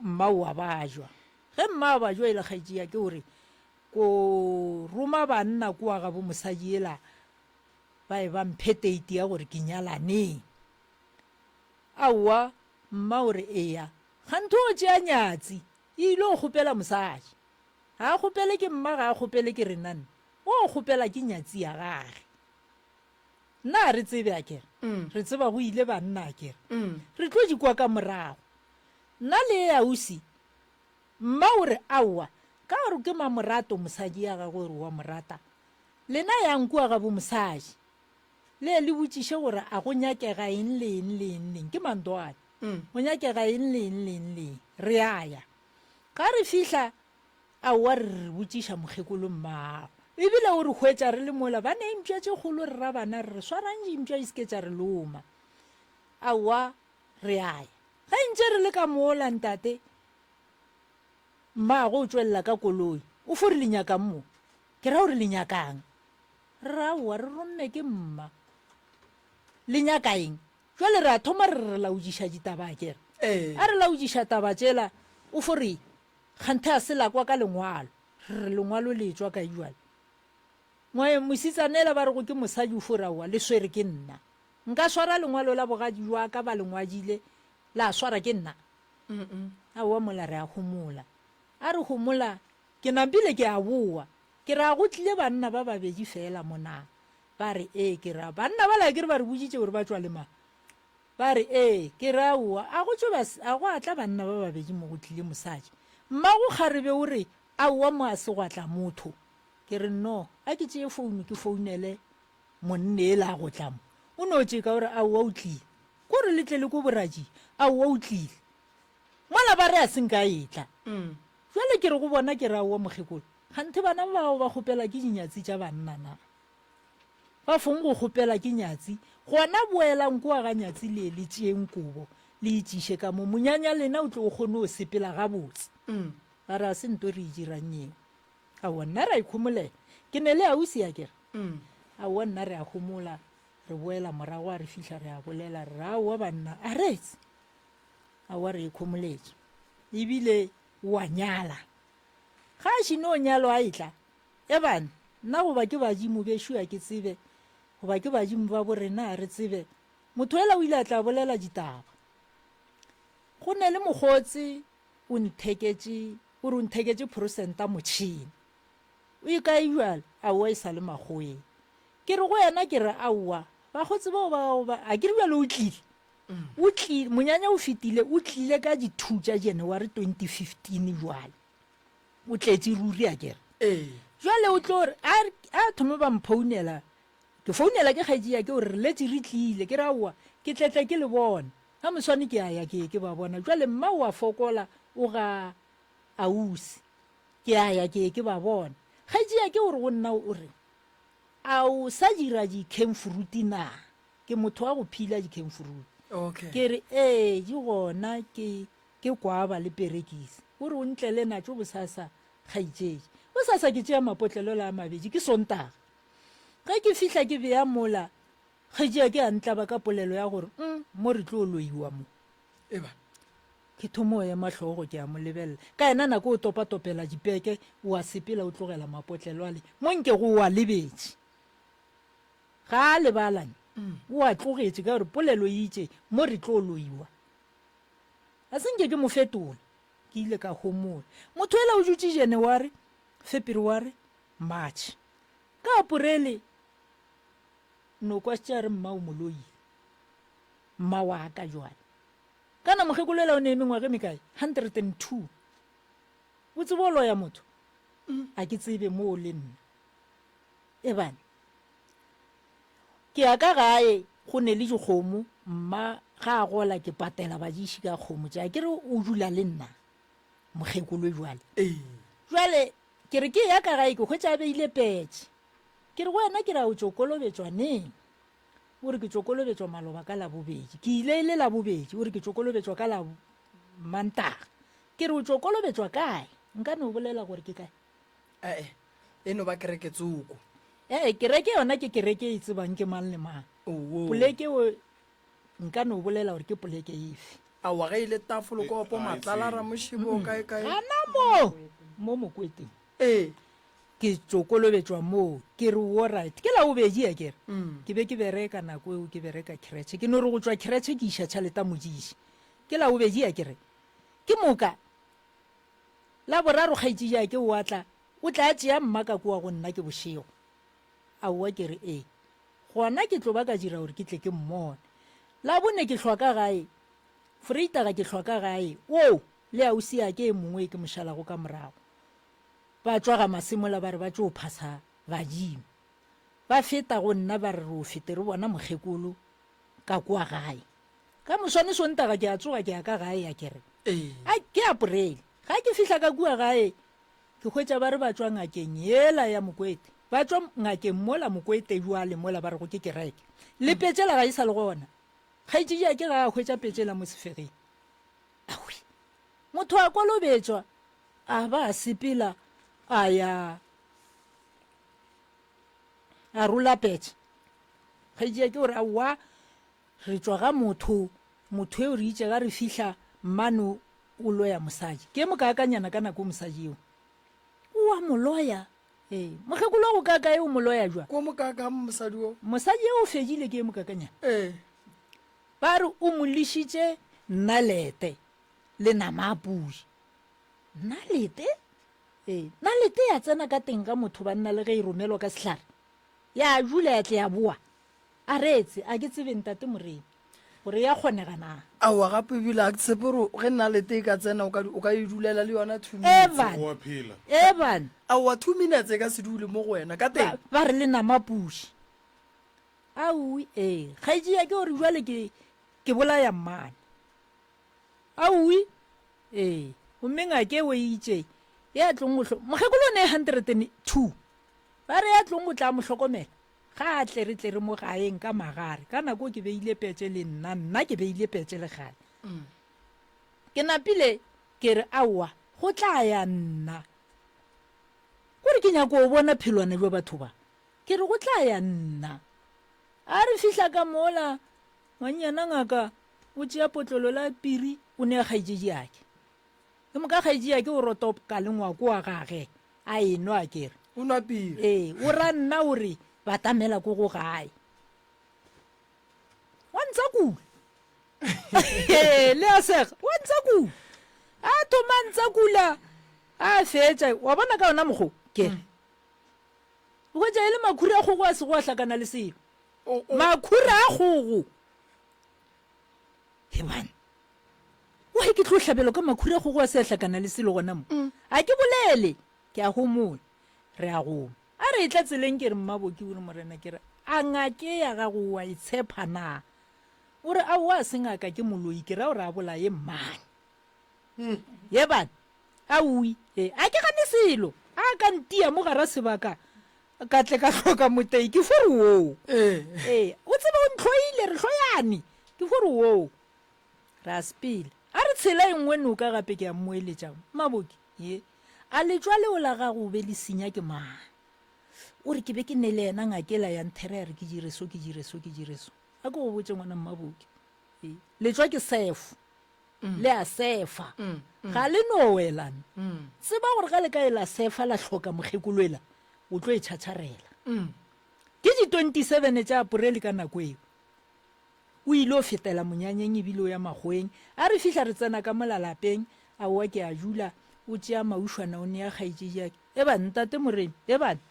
mma o a bajwa ge mma a bajwa e le kgaetši ya ke gore ko roma banna kua ga bo mosadi ela ba e ba mpheteiti ya gore ke nyalaneng aowa mma ore eya gantho o tšea nyatsi e ile o kgopela mosadi ga a kgopele ke mma ga a kgopele ke renane o kgopela ke nyatsi ya gage nna re tsebe a kere re tseba go ile banna a kere re tlo dikwa ka morago nna le e ausi mma ore aowa ka gore ke mamorato mosadi ya gagwe gore wa morata lena yang kua ga bo mosadi le botšiše gore a go nyakega eng le eng ke mandoane go nyakega eng le eng re aya ka re fihla aowa re botšiša mokgekolo mmaago ebile o re hwetša re le mola ba ne empša tše kgolo re ra bana re swarang empša di seke tša re loma aowa re aya ga ntše re le ka moola ntate mmaago o tšwelela ka koloi o fo re le nyakang mo ke ra gore le nyakang re ra aowa re romme ke mma le nyaka eng jwale re a thoma re laodiša ditaba kere ee a re laodiša taba tsela o fore kganthe a se lakwa ka lengwalo re lengwalo le tswa ka jwale mositsanela ba re go ke mosadi o foraoa le swere ke nna nka swara lengwalo la bogadi jwa ka ba lengwadile la swara ke nna aowa mola re a gomola a re gomola ke nampile ke a boa ke ra go tlile banna ba babedi fela mona ba re ke ra banna ba la ke re ba re botsitse gore ba tswa le mang ba re ke ra oa a go atla banna ba babedi mo go tlile mosadi mmago kgarebe o re aowa mo a se go atla motho ke re no a ke tseye founu ke founele monne e la go tlamo o no tse ka gore aowa o tlile ko re letlele ko boraji aowa o tlile mola ba re a seng ka etla jwale ke re go bona ke re aowa mokgekolo ganthe bana bao ba kgopela ke dinyatsi tša bannana ba fong go kgopela ke nyatsi gona boelang ko ga nyatsi le tšeeng kobo le itšiše ka mo monyanya lena o tle o kgone o sepela gabotse ba re a se nto re e dirang eo aowa nna re a ikgomolela ke ne le ausi ya kere aowa nna re a gomola re boela morago a re fitlha re a bolela re aowa banna a retse aowa re ikgomoletse ebile wa nyala ga a šhine o nyalo a etla bana nna goba ke badimo bešo ya ke tsebe goba ke badimo ba borena a re tsebe motho ela o ile a tla bolela ditaba go ne le mokgotsi o re o ntheketse prosenta motšhini o ikae aowa e sa le magoeng ke re go yena ke re aowa bagotsi bao a ke re bjale o tlile monyanya o fetile o tlile ka di-2 tša January 2015 jwale o tletse ruri a kere jwale o tlo re a thome ba mphounela ke founela ke kgaedi ya ke gore re letse re tlile ke re aowa ke tletle ke le bona ga moswane ke aya ke ba bona jwale mma o a fokola o ga ausi ke aya ke ba bona kgaedi ya ke gore go nna o re a o sa dira di-camfruit na ke motho wa go phila di-camfruit ke re di gona ke kwaba le perekisi o re o ntle le natso bosasa kgaitšeji bosasa ke tšea mapotlelo la mabedi ke sontaga ga ke fihla ke beya mola kgaitšea ke a ntlaba ka polelo ya gore mo re tlo loiwa mo ke thomo ya matlhogo ke a mo lebelela ka ena nako o topatopela dipeke o a sepela o tlogela mapotlelo ale mo nke go wa lebetse ga a lebalane o a tlogetse ka gore polelo itse mo re tlo loiwa a senke ke mo fetola ke ile ka gomola motho ela o dutse January February March ka Aprele no kwa tša re mma o moloi mma wa ka jwale kana mogekoloela o ne mengwage mekae 102 o tsebolo ya motho a ke tsebe mo le nna bana ke a ka gae go ne le dikgomo mma ga a gola ke patela badiši ka kgomo tša ke re o dula le nna mogekolo jwale ke re ke ya ka gae ke hwetša beile petse ke re go wena ke ra o tsokolobetswa neng o re ke tsokolobetswa maloba ka la bobedi ke ile le la bobedi o re ke tsokolobetswa ka la mantaga ke re o tsokolobetswa kae nka ne o bolela gore ke kae eno ba kereke tsoko kereke yona ke kereke e tsebang ke mang le mang poleke o nka ne o bolela gore ke poleke efe aowa ge ile tafolokopo matlala ramošibo kae gana mo mokweteng ke tsokolobetswa moo ke re wo right ke la bobedi ya kere ke be ke bereka nako eo ke bereka kretšhe ke no re go tswa kretšhe ke iša tšhaleta modiši ke la bobedi ya kere ke moka la boraro kgaitši ja ke o atla o tla tšea mmaka kua go nna ke bošego aowa ke re gona ke tlo ba ka dira gore ke tle ke mmone la bone ke hlwa ka gae Freitaga ke hlwa ka gae le ausi ya ke mongwe ke mošalago ka morago ba tswaga masemola ba re ba tšo phasa badimo ba feta go nna ba re o fete re bona mogekolo ka kwa gae ka moswane sontaga ke a tsoga ke ya ka gae ya kere ke Aprele ga ke fihla ka kua gae ke hwetša ba re ba tswa ngakeng yela ya Mokwete ba tswa ngakeng mola Mokwete jwale mola ba re go ke kereke le petšela ga e sa le gona kgaitši ja ke ga a hwetša petšela mo sefegeng awe motho a kolobetswa a ba a sepela a ya a rula petse kgaitši ja ke gore aowa re tswa ga motho eo re itse ga re fihla mmane o loya mosadi ke mo kaakanyana ka nako mosadi eo o a moloya mokgekolo go ka kae o moloya jwa ko mokaka mosadi o mosadi eo o fedile ke mo kaakanyana ee ba re o mo lišitše nnalete le nama a pudi nnalete nnalete ya tsena ka teng ka motho ba nna le ge e romelwa ka sehlare ya jula ya tle ya boa a reetse a ke tsebeng tate morena gore ya kgonega na aowa gape ebile a ke tshepe gore ge nna lete e ka tsena o ka e dulela le yona 2 evan wa phela evan aowa 2 minutes e ka se dule mo go wena ka teng ba re le nama pudi aui kgaetšea ke gore jale ke bolaya mmane aui gomme ngake o itse ya tlong mokgekolo o ne 102 ba re ya tlong o tla mo hlokomela ga a tle re mo gaeng ka magare ka nako ke beile petse le nna ke beile petse le gale ke napile ke re aowa go tla ya nna kore ke nyako o bona phelwane jwa batho ba ke re go tla ya nna a re fihla ka mola ngwanyana ngaka o tšea potlolo la piri o ne a kgaetšedi ake ke mo ka kgaetši ake o roto ka lengwako wa gage a eno a kere o nwa pire o ra nna ore ba tamela ko go gae wa ntsa kula le a sega wa ntsa kula a thoma ntsa kula a fetša wa bona ka yona mogo kere o kwetša e le makhuri a kgogo a sego a hlakana le selo makhuri a kgogo hebane wa ke tlo hlabelo ka makhuri a kgogo a se a hlakana le selo gona mo a ke bolele ke a gomola re a goma a re e tla tseleng ke re mmaboki ore morena ke re a ngake ya gago wa itshepa na ore a o a se ngaka ke moloi ke ra ore a bolaye mmane ye bana a ui a ke gane selo a ka ntia mo gara sebaka ka tle ka hloka motei ke fore woo o tsebe o ntlhoile re hloyane ke fore woo ra spile a re tshela engwe noka gape ke a mmoeletšang maboki a letswa leo la gago o be le senya ke mang o re ke be ke ne le ena ngakela ya nthera ya re ke direso a ke go botse ngwana mmaboki letswa ke sefo le a sefa ga le no welana tseba gore ga le ka ela sefa la hloka mokgekoloela o tlo e tšhatšharela ke di 27 tša Aprele ka nako eo o ile o fetela monyanyeng ebile o ya magweng a re fihla re tsena ka molalapeng a oa ke a jula o tšea maušwana o ne ya kgaetšeak ba ntate moremi bana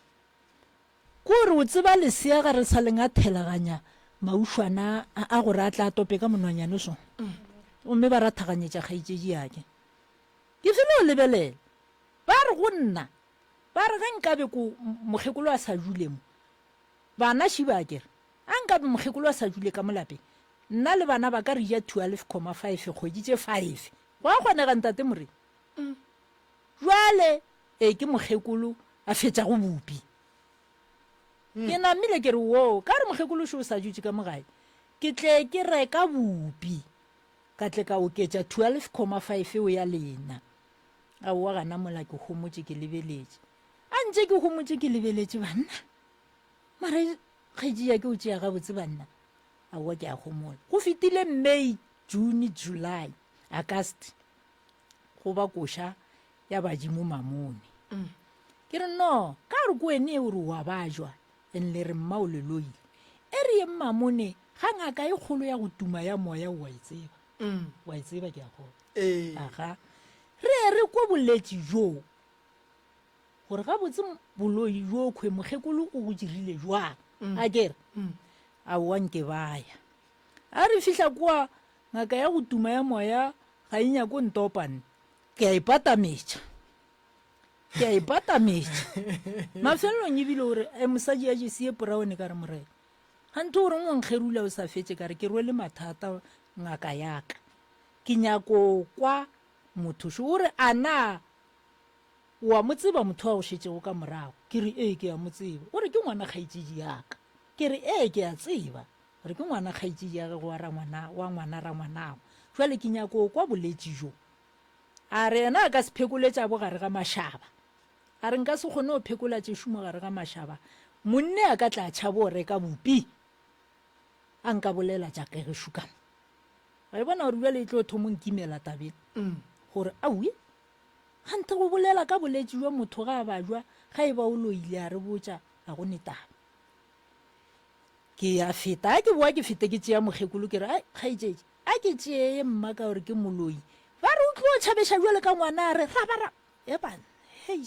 kore o tseba lesea ga re sa lengathelaganya maušwana a gore a tla tope ka monwanyane so mme ba rathaganyetša kgaetšediake ke fele o lebelela ba re go nna ba re ge nkabe mokgekolo a sa jule mo bana šiba kere a nkabe mokgekolo a sa jule ka molapeng nna le bana ba ka re ja 12,5 kgwedi tše 5 go a kgonega ntate moremi jwale ke mokgekolo a fetša go bopi ke namile ke re wo ka re mokgekolo šo o sa jutse ka mogae ke tle ke reka bopi ka tle ka oketša 12,5 o ya lena a oa gana mola ke homotse ke lebeletše a ntse ke homotse ke lebeletše banna mara kgaetši ya ke o tšea gabotse banna a oa ke a homola go fetile May, June, July, August go ba koša ya badimo mamone ke re no ka re ko ene ore wa bajwa le re mma o leloile e re ye mamone ga ngaka e kgolo ya go tuma ya moya wa itseba ke a gona aga re ko boletši jo gore ga botse boloi jo kgwe mokgekolo o go dirile jwang a kere a wanke baya a re fihla kwa ngaka ya go tuma ya moya ga e nyako ntopane ke a ipatametša mafelelong ebile gore mosadi a jesie poraone ka re morena gante gore ngwankgerula o sa fetse ka re ke rwele mathata ngaka yaka ke nyako kwa motho šo ore ana wa mo tseba motho wa go šetšego ka morago ke re ke a mo tseba ore ke ngwana kgaetšedi yaka ke re ke a tseba gore ke ngwana kgaetšedi yaka go wa ngwana rangwanago jwale ke nyako kwa boletši jo a re ena a ka se phekoletša bogare ga mašaba a re nka se kgone go phekola tšešomo gare ga mašaba monne a ka tla tšhabo o reka bopi a nka bolela jaaka ge šukama ga e bona gore bjale e tlo thomong kimela tabeng gore aue gante go bolela ka boletši jwa motho ga a bajwa ga e ba o loile a re botša ga go netaba ke ya feta a ke boa ke fete ke tšea mokgekolo ke re kgaetšetše a ke tšee mma ka gore ke moloi ba re o tlo tšhabeša jwale ka ngwana a re rabara eban hei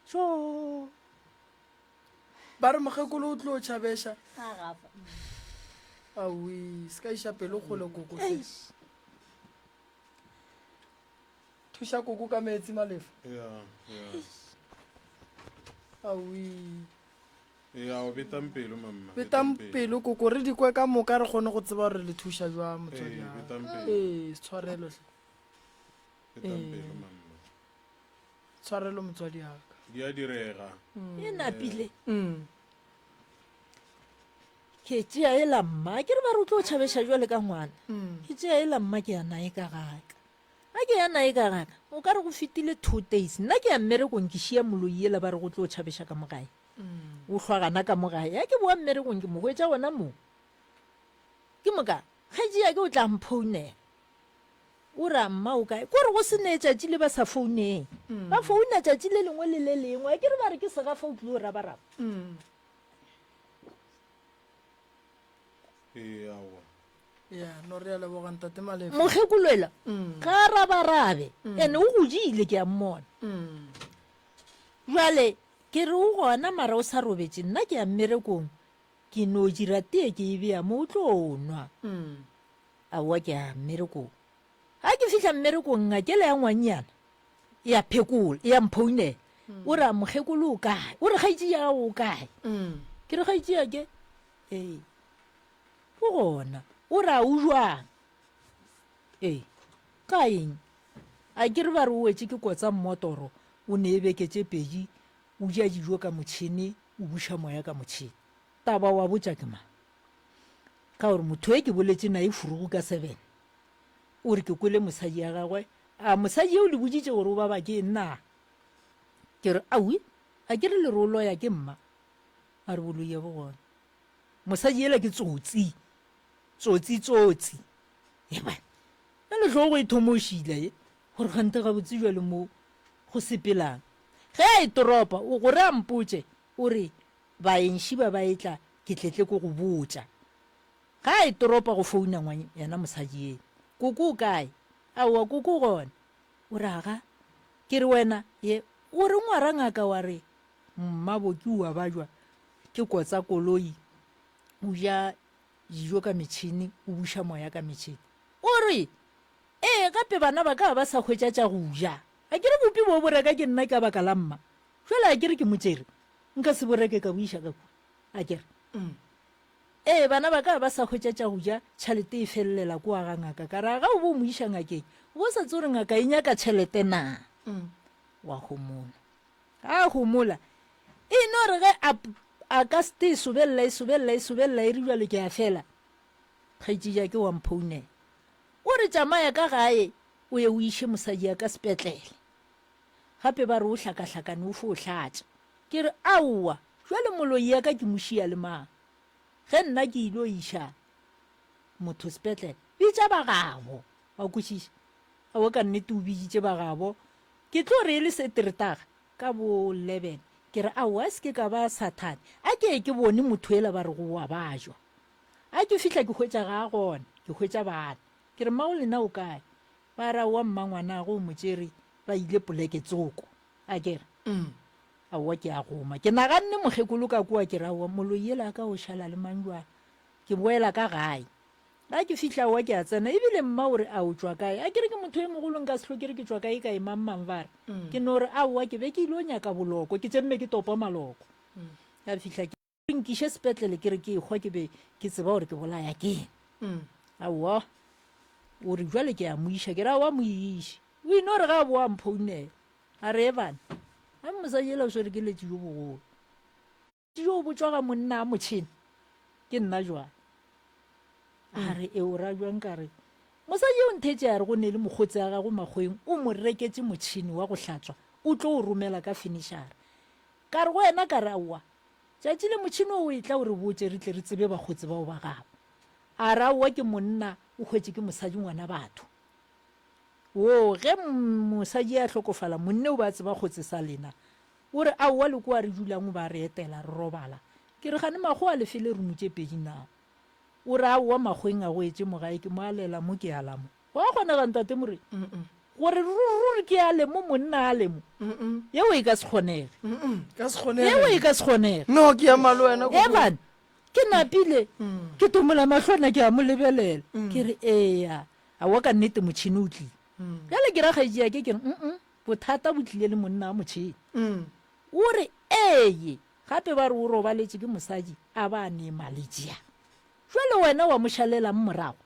so ba re mogekolo o tlo o tšhabeša aoe se ka iša pelo kgole koko thuša koko ka metsi malefa aoe o betang pelo mamma betang pelo koko re dikwe ka moka re kgone go tseba gore le thuša jwa motswadi se tshwarelo tshwarelo motswadi yaka di a direga e napile ke tšea e la mma ke re ba re o tlo o tšhabeša jwale ka ngwana ke tšea e la mma ke ya nae ka gaka a ke ya nae ka gaka o ka re go fetile 2 days nna ke ya mmerekong ke šia moloi ela ba re go tlo o tšhabeša ka mogae o hlwagana ka mogae a ke boa mmerekong ke mogwetša gona mo ke moka kgaetši ya ke o tla mphounela o ra mma o kae kore go se ne tšatši le ba sa founeng ba founa tšatši le lengwe le le lengwe a ke re ba re ke segafa o tlile o rabaraba ya no re ya lebogang tate malefa mokgekoloela ga rabarabe ande o godile ke a mmona jale ke re o gona mara o sa robetse nna ke ya mmerekong ke no dira tee ke e bea mo o tlo nwa aowa ke ya mmerekong ga ke fitlha mmerekong ngakele ya ngwannyana ya phekola ya mphounela o re a mokgekolo o kae o re kgaetši ya o kae ke re kgaetši ya ke ee o gona o re a o jwang ka eng a ke re ba re o wetse ke kotsa mmotoro o ne e beketse pedi o ja dijo ka motšhini o buša moya ka motšhini taba wa botša ke mang ka gore motho e ke boletse na e furugu ka 7 o re ke kwele mosadi ya gagwe a mosadi eo le boditše gore o baba ke nna ke re aui a ke re le rolo ya ke mma a re boloie bo gona mosadi ela ke tsotsi eba a le tlogo e thomošile gore gante ga botse jwa le mo go sepelang ge a e toropa o gore a mpotse o re baenši ba ba etla ke tletle ko go botša ga a e toropa go founa ngwang yana mosadi ene koko o kae aowa koko gona o re aga ke re wena ye o re ngwara ngaka wa re mmaboki ua bajwa ke kotsa koloi o ja dijo ka metšhini o buša moya ka metšhini o re gape bana ba ka ba sa hwetša tša go ja a ke re bopi bo boreka ke nna ka baka la mma fela a ke re ke motsere nka se boreke ka boiša ka kua a ke re bana ba ka ba sa hwetša tša go ja tšhalete e felelela kua ga ngaka ka ra ga o bo moiša ngakeng bo sa tse gore ngaka e nyaka tšhelete na wa homola ga homola e no re ge a ka sete e sobelela e re jwale ke ya fela kgaetši ja ke wa mphounela o re tsamaya ka gae o ye o iše mosadi ya ka sepetlele gape ba re o hlakahlakane o fo o hlatša ke re aowa jwale moloi ya ka ke mošia le mang ge nna ke ilo iša motho sepetlele bitša bagabo wa kwešiša ao ka nnete o biditše bagabo ke tlo re e le seteretaga ka bo 11 ke re aowa se ke ka ba sathane a ke bone motho ela ba re go wa bajwa a ke fihla ke hwetša ga gona ke hwetša bana ke re mmao lena o kae ba ra wa mmangwanago o motsere ba ile poleke tsoko a ke re aowa ke a goma ke naganne mokgekolo ka kua ke re aowa moloi ela ka o šala le manjwana ke boela ka gae a ke fihla wa ke a tsena ebile mma o re a o tswa kae a ke re ke motho e mogolo nka sehlo ke re ke tswa kae ka emammang bare ke no re aowa ke be ke ilo nyaka boloko ke tsemme ke topa maloko a fihla ke nkiše sepetlele ke re ke ekgwa ke be ke tseba gore ke bolaya keng aowa o re jwale ke a moiša ke re a wa moiše o ino re ga a boa mphounela a re bana a mosadi ela o swere ke letse jo bogolo jo o botswa ga monna a motšhini ke nna jwale a re e o ra jwang ka re mosadi o nthetše a re go ne le mokgotsi a gago makgweng o mo reketse motšhini wa go hlatswa o tlo o romela ka finishara ka re go wena ka re aowa tšatši le motšhini o e tla o re botse re tle re tsebe bakgotsi bao ba gabo a re aowa ke monna o hwetse ke mosadi ngwana batho o ge mosadi a hlokofala monne o ba tseba kgotse sa lena o re aowa le ko a re dulang o ba re etela re robala ke re gane mago a lefele re motse pedi nao o re aowa magweng a go etse mogae ke mo alela mo ke alamo go a kgonega ntate more gore ruri ke a lemo monna a lemo yeo e ka se kgonege yeo e ka se kgonege no ke ya malo wena ebane ke napile ke tomola mahlwana ke a mo lebelela ke re eya a wa ka nnete motšhini o tlile jale ke ragaetšea ke kere bothata bo tlile le monna a motšhini o re eye gape ba re o robaletše ke mosadi a ba ne maletšea jale wena wa mošalela morago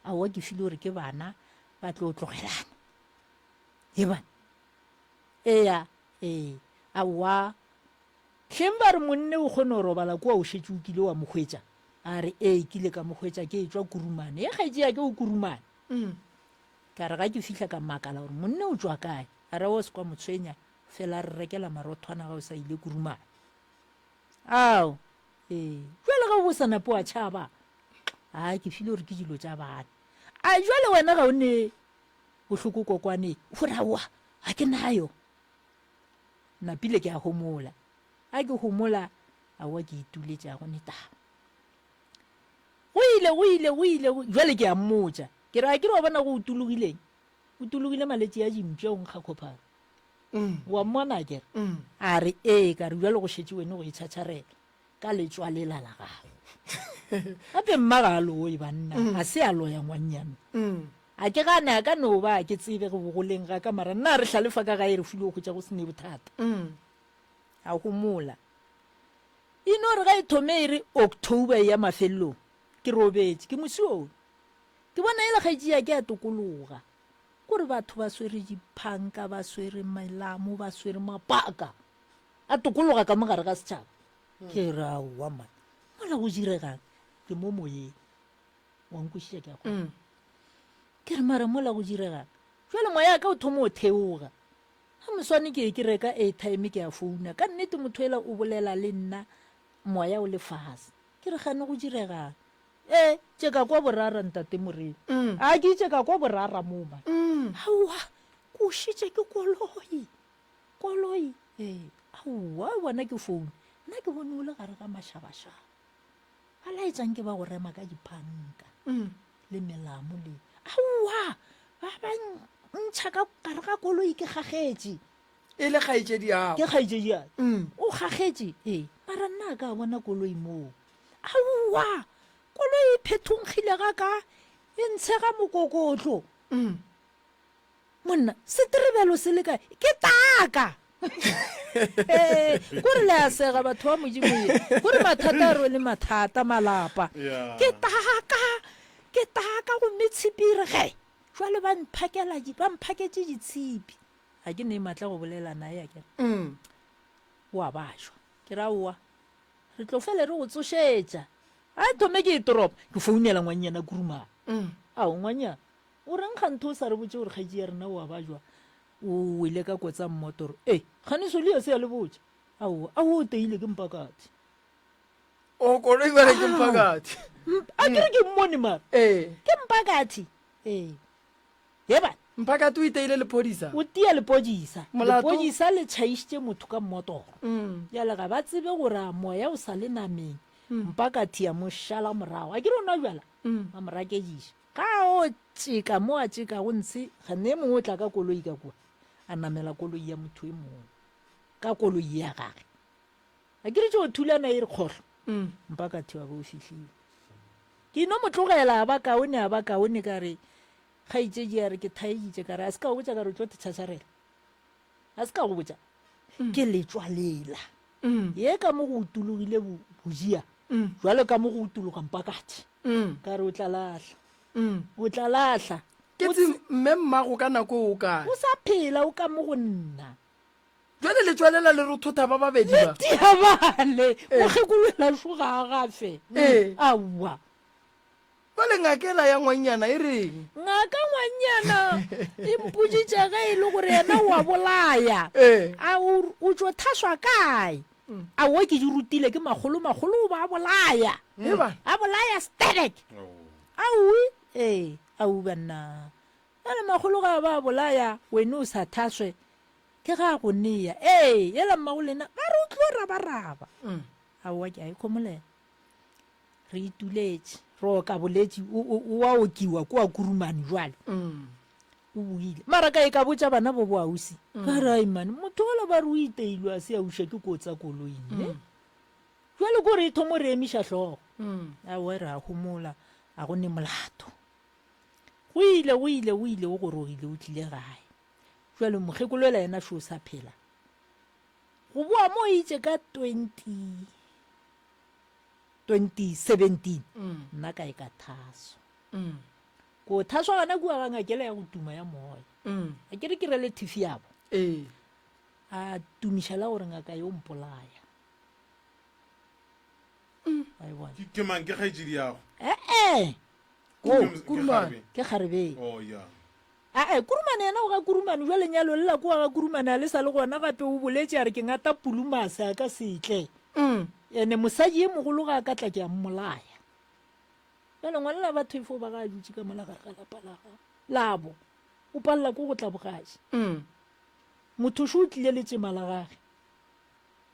a wa ke file gore ke bana ba tlo tlogelana ebane eya a wa hleng ba re monne o kgone go robala kua o šetse o kile wa mokgwetša a re kile ka mokgwetša ke e tswa kurumane e kgaetšea ke o kurumane ka re ga ke fihla ka makala gore monne o tswa kae a re o se kwa motshwenya fela re rekela marothwana ga o sa ile kurumane ao jale ga o bosana po a tšhaba a ke file gore ke dilo tša bana a jale wena ga o ne bohloko kokwane gore aowa ga ke nayo napile ke a homola a ke homola aowa ke ituletša go netaba go ile jale ke a mmotša ke re a ke re wa bona go o tulogile maletši a dimpša o nkga khopara wa mmona kere a re ka re jale go šetse wene go itšhatšharela ka letswa lela la gago gape mmaga a loe banna a se a loya ngwannyana a ke gane a ka no ba ke tsebe go bogoleng ga ka mara nna re hlalefa ka gae re file go tša go se ne bothata a homola ino re ga e thome e re October ya mafelelong ke robetse ke mosione ke bona e le kgaetšea ke a tokologa gore batho ba swere diphanka ba swere melamo ba swere mapaka a tokologa ka mogare ga setšhaba ke ra wa man mola go diregang ke mo moyeng wa nkwešiša ke a kgona ke re mara mola go diregang jale moya ka o thoma o theoga ga moswane ke reka airtime ke a founa ka nnete motho ela o bolela le nna moya o le fase ke re gane go diregang tšeka kwa borara ntate morena a ke tšeka kwa borara moma aowa ko šitše ke koloi aowa bona ke founu nna ke bone o le gare ga mašabašaba a laetsang ke ba go rema ka diphanka le melamo le aowa ba ntšha ka gare ga koloi ke gagetše e le kgaetšedi yago ke kgaetšedi yago o gagetše mara nna ka bona koloi moo aowa koloi e phethongile ga ka e ntshega mokokotlo monna seterebelo se le kae ke taka kore le a sega batho ba modimoye kore mathata a rwele mathata malapa ke taka gomme tshipire ge jwale ba mphaketse ditshipi ga ke ne matla go bolelana ya ke wa bashwa ke ra oa re tlo fele re go tsošetša a thome ke e toropa ke founela ngwannyana kurumana ao ngwannyana o reng kgantho o sa re botse gore kgaetši ya rena wa bajwa o ile ka kotsa mmotoro kganeso le ya se ya le botse a o teile ke mpakati o koloi bale ke mpakati a kere ke mmone mara ke mpakati yeba mpakati o iteile lepodisa o tia lepodisa le tšhaišitše motho ka mmotoro jale ga ba tsebe gore moya o sa le nameng mpakati ya mošala morago a ke re o na jala a morakediša ka o tšeka mo a tšeka go ntshe gane mongwe o tla ka koloi ka kua a namela koloi ya motho e mongwe ka koloi ya gage a ke re tšeo thulana e re kgotlho mpakati wa bo o fihlile ke ino motlogela a ba kaone ka re kgaetšedi ya re ke thaeditše ka re a se ka go botša ka re o tlo tetšhatšharela a se ka go botša ke letswalela ye ka mo go utologile bojia jwale ka mo go utologa mpakati ka re o tla lahla ke tse mme mmago ka nako o kae o sa phela o ka mo go nna jwale le tswalela le rothotha ba babedi ba tiabale mokgekoloela soga gafe aowa ba le ngakela ya ngwannyana e reng ngaka ngwannyana e mpoditše ge e le gore yena wa bolaya a o tšo thaswa kae a wa ke di rutile ke magolo ba bolaya a bolaya static aui au banna ale magolo ga ba bolaya wena o sa thaswe ke ga go nea yela mmagolena ba re o tlo raba a wa ke a ikhomolela re ituletse ro ka boletsi o wa okiwa kwa kurumane jwale o buile mara ka e ka botsa bana bo ausi ka raimane motho ola ba re o iteilwe a se a usha ke kotsa koloine jwale ko re ithomo re emisha tlhogo a we re a humola a go ne molato go ile o go rogile o tlile gae jwale mogekolola ena sho sa phela go boa mo itse ka 2017 nna ka e ka thaso ko thaso gana kua ga ngakela ya go tuma ya moya a ke re ke relative yabo a tumišala gore ngaka yo mpolaya a e bona ke mang ke kgaitsedi yago ke kgarebe kurumane ena o ga kurumane jwa lenyalo lela koa ga kurumane a le sa le gona gape o boletse a re ke ngata pulumase a ka setle ene mosadi e mogolo ga a ka tla ke a mmolaya jale ngwalela batho ifo ba ga dutse ka molagaka lapalaga labo o palela ko go tla bogaši motho sho o tlile le tsema la gage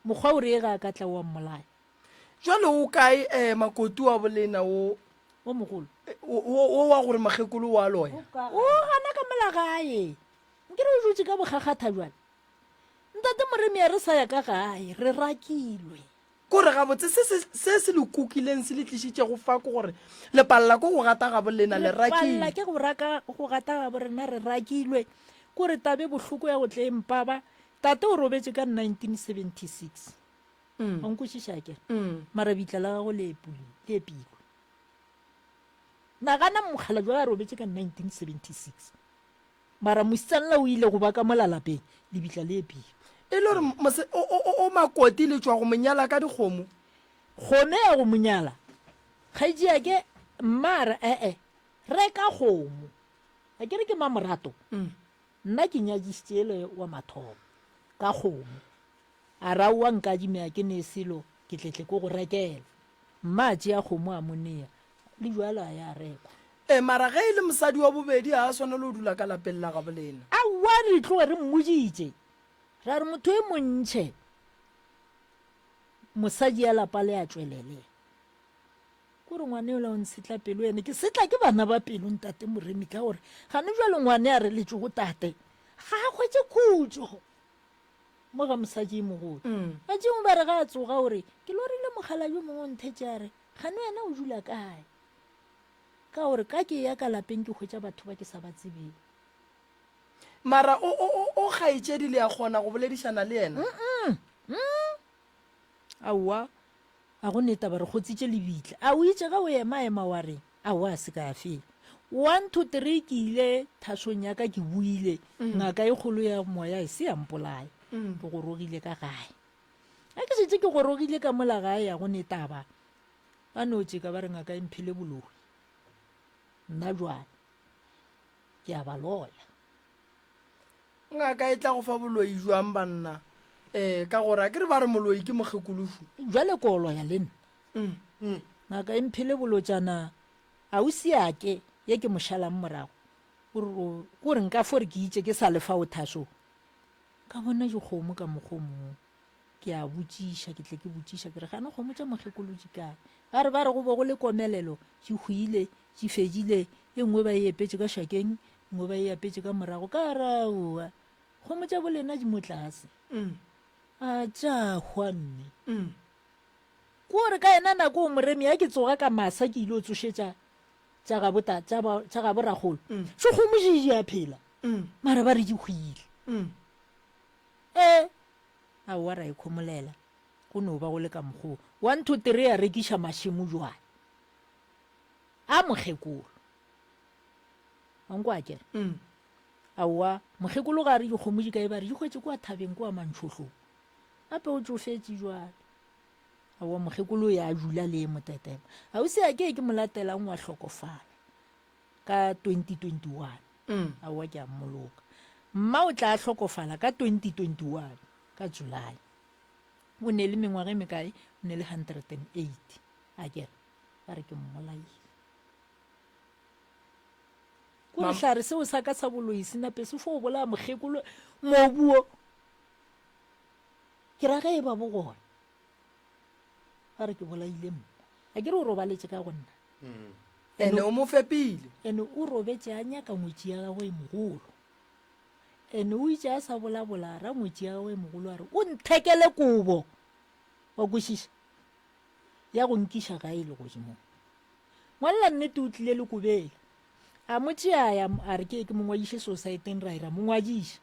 mokgwa o re e ga a ka tla wa mmolaya jwale o kae makoti wa bolena o mogolo wa gore magekolo wa loya o gana ka molagae nke re o dutse ka bogagatha jwale ntate moremi a re sa ya ka gae re rakilwe kore gabotse se se le kukileng se le tlišitše go fa ko gore lepalela ko go gata ga bolena le rakile ke go gata ga borena re rakilwe kore tabe bohloko ya go tle empaba tate o robetse ka 1976 onkwešiša ke mara bitla la gago le epilwe nagana mogala jwa a robetse ka 1976 mara mositsanela o ile go ba ka molalapeng lebitla le epilwe e le gore o makoti le tswa go monyala ka dikgomo kgome ya go monyala kgaitšea ke mmara re ka kgomo a ke re ke mamorato nna ke nyadisitše ele wa mathomo ka kgomo a ra wa nkadimea ke ne selo ke tletle ko go rekela mmatše ya kgomo a monea le jwalo a ya rekwa mara ge e le mosadi wa bobedi a swana le o dula ka lapeng la ga bolena a wa re tloge re mmoditše ra re motho e montšhe mosadi ya lapa le a tswelele kore ngwane ola o nsetla pelo ene ke setla ke bana ba pelo ntate moremi ka gore gane jwale ngwane a re letse go tate ga a kgwetse khutso mo ga mosadi e mogolo a tšengwe ba re ga a tsoga gore ke lorile mogala jo mongwe o nthetše a re gane wena o dula kae ka gore ka ke ya ka lapeng ke kgwetša batho ba ke sa ba tsebeng mara o kgaitšedi le ya kgona go boledišana le yena aowa a go neta ba re kgotsitše lebitla a o itse ga o ema wa reng aowa a se ka fela 1 2 3 ke ile thasong ya ka ke buile ngaka e kgolo ya moya e se ya mpolaya ke go rogile ka gae a ke setse ke go rogile ka mola gae ya go netaba ba no tšeka ba re ngaka e mphile bologi nna jwale ke a ba loya ngaka e tla go fa boloi jwang banna ka gore a ke re ba re moloi ke mogekolofu jwale ko loya le nna ngaka e mphile bolotšana a o siake ye ke mošalang morago kore nka fore ke itse ke sa lefa o thaso ka bona dikgomo ka mokgomong ke a botšiša ke tle ke botšiša ke re gana kgomo tša mogekoloji kae ga re ba re go bo go le komelelo di hwile di fedile e nngwe ba e epetse ka šakeng nngwe ba e apetse ka morago ka raoa kgomo tša bolena di mo tlase a tša hwanne kore ka ena nako o moremi ya ke tsoga ka masa ke ile o tsošetša tša gaboragolo se kgomo di a phela mara ba re di hwile aowa ra ikgomolela go no ba go le ka mokgoo 1 2 3 ya rekiša mašemo jwale a mogekolo anko a kere aowa mogekolo ga re dikgomo di kae ba re di hwetse kwa thabeng kwa mantšhotlong gape o tsofetse jwale aowa mogekolo ya dula le motetema ga o se ya ke ke molatelang wa hlokofala ka 2021 aowa ke a mmoloka mma o tla hlokofala ka 2021 ka July o ne le mengwaga e mekae o ne le 180 a kere ba re ke mmolaile kore tlhare seo sa ka sa boloi senape se fo o bolaya mokgekolo mobuo ke raga e ba bogona ba re ke bolaile mma a kere o robaletse ka go nna ene o mo fepile ene o robetse a nyaka ngwetsi ya gagwe e mogolo ene o itse a sa bolabola ra ngwetsi ya gagwe e mogolo a re o nthekele kobo wa kwešiša ya go nkiša gae le godimo ngwalela nnete o tlile le kobela a motse a ya a re ke mongwadiše societeng ra ira mongwadiša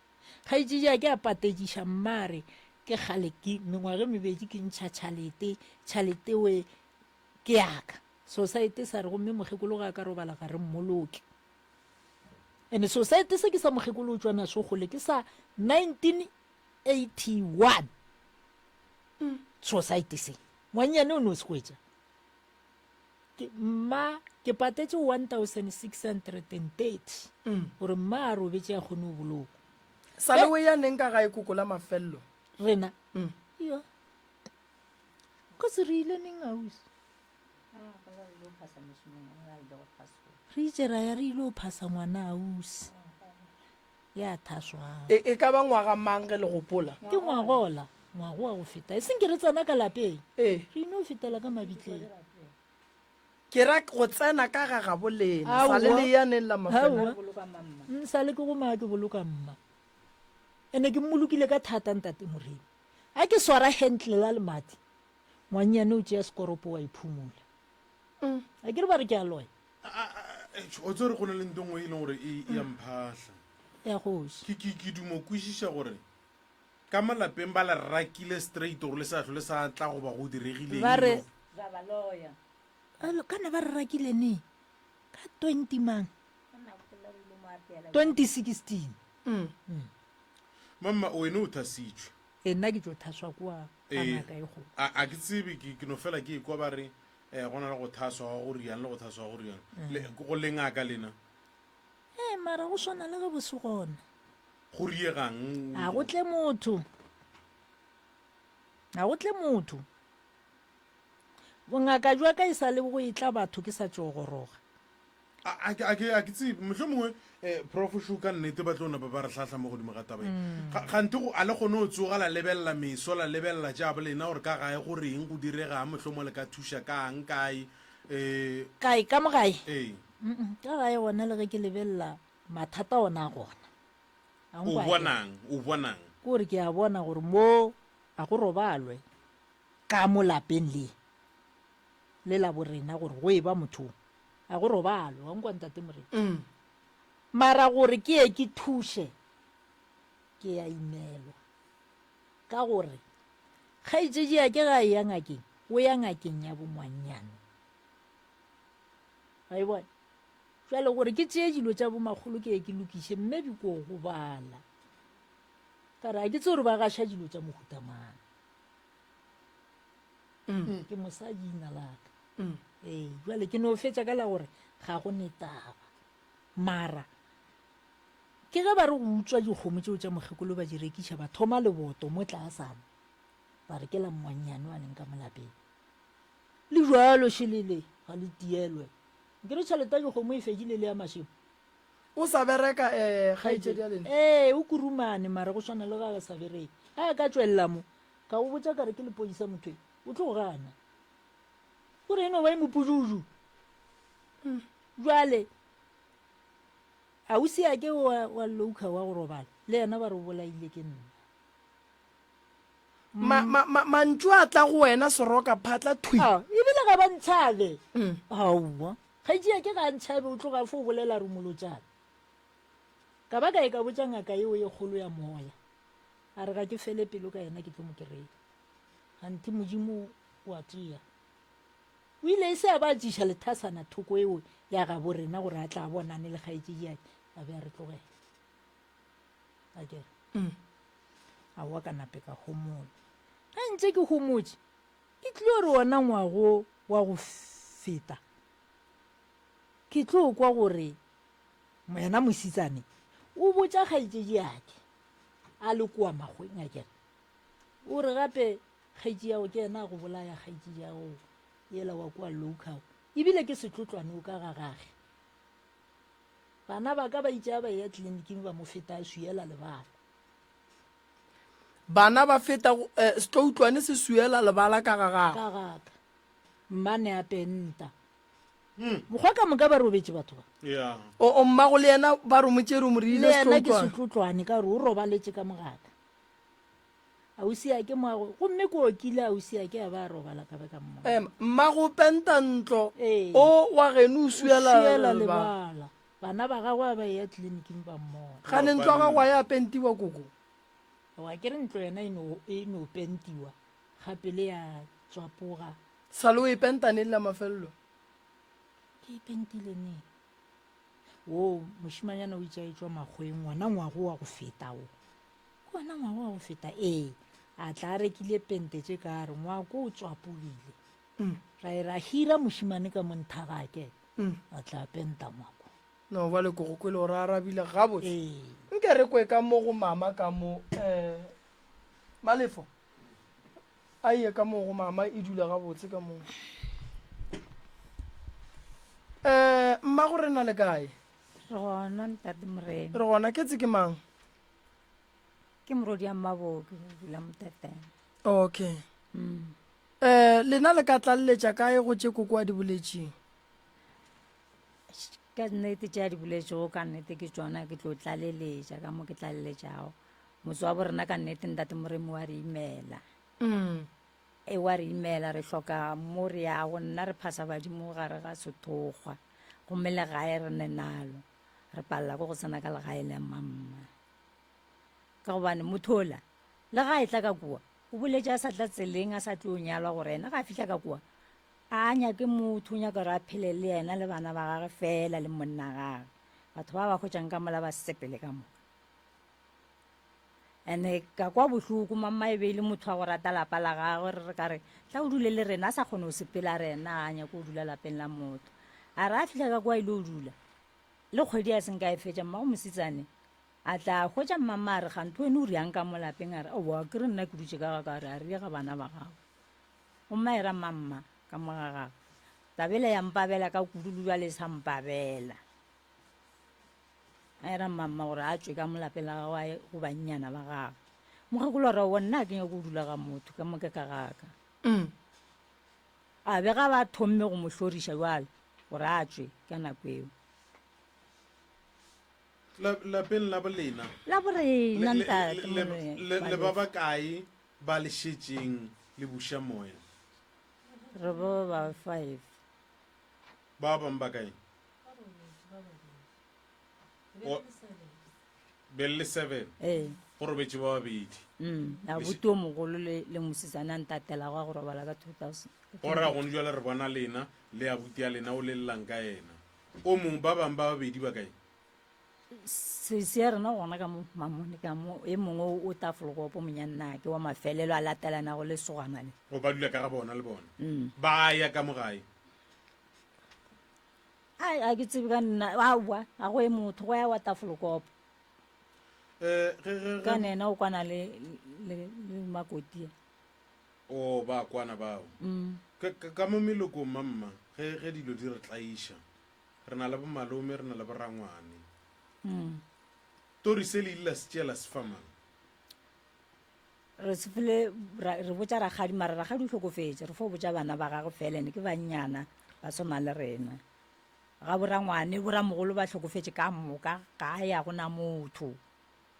kgaitsejea ke a patejiša mmare ke kgale ke mengwage mebedi ke ntšha tšhalete we ke yaka society sa re gomme mokgekolo ga ka robala ga re mmoloke ene society se ke sa mokgekolo o tswana se gole ke sa 1981 society se ngwanyane o ne o se kwetša mma ke patetse 1630 gore mma a robetse a kgone o boloko sale o ya neng ka ga e kokola mafelelo rena yo ka se re ile neng ausi re itse ra ya re ile o phasa ngwana ausi ya thaswang e ka ba ngwaga mang ge le gopola ke ngwagola ngwago wa go feta e seng ke re tsena ka lapeng ee re ino fetela ka mabitleng ke ra go tsena ka ga ga bolena Aowa. sale le ya neng la mafelelo sale ke go maa ke boloka mma ene ke mmolokile ka thata ntate moremi a ke swara hentle la lemati ngwannyane o tšea sekoropo wa iphumola a ke re ba re ke a loya o tse re go na le ntho ngwe e leng gore e ya mphatlha ya goši ke dumo kwešiša gore ka malapeng ba le rakile straight gore le sa tlhole sa tla go ba go diregileng ba re alo kana ba re rakile ne ka 20 mang 2016 mamma wena o thasitšwe e nna ke tlo thaswa kwa ngaka e go a ke tsebe ke no fela ke kwa ba re go na le go thaswa wa go riana le go thaswa wa go riana go lengaka lena mara go swana le ge bose gona go riegang a go tle motho bongaka jwa ka e sa le go etla batho ke sa tsogoroga a ke tsebe motlho mongwe profesho ka nnete ba tlo napa ba re tlhatlha mo godimo ga tabae gante go a le kgone o tsoga la lebelela meso la lebelela jaabo lena gore ka gae go reng go direga motlho mo le ka thuša kang kae kae ka mogae ee ka gae gona le ge ke lebelela mathata ona a gona o bonang ke gore ke a bona gore mo a go robalwe ka mo lapeng le la borena gore go e ba mothong a go robalwe wa nkwa ntate morena mara gore ke ye ke thuše ke ya imelwa ka gore kgaitsejea ke ga e ya ngakeng o ya ngakeng ya bomanyane ga e bone jale gore ke tseye dilo tša bomagolo ke ye ke lokiše mme di ko go bala ka re a ke tse gore ba gaša dilo tša mohutamang ke mosadi ina laka ee jale ke no fetša ka la gore ga go netaba mara ke ge ba re go utswa dikgomo tšeo tša mokgekolo ba di rekiša ba thoma leboto mo tlaasana ba re ke la mmanyane wa neng ka molapeng le jalo šhelele ga le tielwe ke re tšhelete ya dikgomo e fedile le ya mašimo o sa bereka kgaitsedi ya lena o kurumane mara go swana le ga ga sa bereke ga ka tswelela mo ka go botsa kare ke lepodisa motho o tlo go gana gore eno ba e mopududu jale ausi a ke wa louka wa go robala le yena ba re bolaile ke nna mantšu a tla go wena seroka phatla thui ebile ga ba ntšhabe aowa kgaitšea ke ga ntšhabe o tloga fo o bolela re molotšana ka ba ka e ka botsa ngaka eo e kgolo ya moya a re ga ke fele pelo ka yena ke tlo mo kereka gante modimo wa tia o ile e se a ba jiša lethasana thoko eo ya ga borena gore a tla bonane le kgaetšediake a be a re tlogela a kere a wa ka nape ka homola a ntse ke homotse ke tlo re ona ngwago wa go feta ke tlo kwa gore moyana mositsane o botsa kgaetšediake a le kua magweng a kere o re gape kgaitsi yago ke ena go bolaya kgaitsi yago ela wa kwa local ebile ke setlotlwane o ka gagage bana ba ka ba itšea ba ya tleliniking ba mo feta suela lebala bana ba feta setloutlwane se suela lebala ka gagago ka gaka mmane a penta mokgwa ka moka ba robetse batho ba ya o mmago le ena ba romotse re mo le reile ena ke setloutlwane setlotlwane ka re o robaletse ka mogaka ausia ke moago gomme ko okile ausia ke a ba robala ka be ka mmogo mmago penta ntlo Ee. o wa geno o suela suela lebala lebala bana ba gagwe ba ya tleliniking ba mmogo gane ntlo ga gwa ya pentiwa koko wa ke re ntlo yena e no pentiwa gape le ya tswapoga sale o e pentane le la mafelelo ke ipentile ne o moshimanyana o itša etswa makgweng ngwana ngwago wa go feta o ke wona ngwago wa go feta a tla a rekile pentetse ka re ngwako o tswapogile ra hira moshimane ka monthagake a tla penta ngwako no ba le koko kwele gore a arabile gabotse ee nke re kwe ka mo go mama ka mo malefo a ye ka mo go mama e dula gabotse ka mo mma go re na le kae re gona ntate morena re gona ke tse ke mang ke morodi ya mmaboke go dula moteteng okay lena le ka tlalletša kae go tše koko a di boletseng ka nnete tša di boletšego ka nnete ke tsona ke tlo tlaleletša ka mo ke tlaleletšago motse wa borena ka nnete ntate moremi wa re imela wa re imela re hloka mo re yago nna re phasa badimo gare ga sethokgwa gomme legae re nenalo re palela ko go tsena ka legae le mamma ka gobane mothola le ga e tla ka kua o boletša a sa tla tseleng a sa tlo nyalwa gore ena ga a fitlha ka kua a nyake motho o nyaka gore a phele le ena le bana ba gage fela le monna gage batho ba ba khwetšang ka mola ba sepele ka moka ande ka kwa bohloko mamma e be le motho wa go rata lapa la gagwe re ka re tla o dule le rena a sa kgone go sepela rena a nyako o dula lapeng la motho a re a fitlha ka kwa ile o dula le kgwedi a seng ka e fetša mmago mosetsane a tla hwetša mmama a re gantho wene o riang ka mo lapeng a re oa ke re nna ke dutse ka gaka a re a ria ga bana ba gago o mma era mamma ka moga gago tabela ya mpabela ka kudululwa le sa mpabela a era mamma gore a tswe ka mo lapeng la gago go bannyana ba gago mogakolo re o nna a kenya go dula ga motho ka moke ka gaka a be ga ba thomme go mo hloriša jwale gore a tswe ka nako eo lapeng la bolena la borena ntate le ba ba kae ba le šetšeng le buša moya re bo ba 5 ba bang ba kae belle 7 go robetse ba babedi a boto mogolo le mosetsana ntatela go go robala ka 2000 go ra gone jwale re bona lena le abuti ya lena o le llang ka ena o mongwe ba bang ba babedi ba kae se ya rena gona ka mo mamone ka mo e mongwe o tafolokopo monyannake wa mafelelo a latelana go le sogana le go ba dula ka ga bona le bona ba ya ka mogae a ke tsebe ka nna aowa a go e motho go ya wa tafolokopo ka nena o kwana le makotia o ba kwana bao ka mo melokong mamma ge dilo di re tlaiša re na le bomalome re na le borangwane tori se le ile se tšela sefamang re sefile re botša ragadi mara ragadi o hlokofetse re fo botša bana ba gage fela ne ke bannyana ba swana le rena ga borangwane boramogolo ba hlokofetse ka moka ga ya gona motho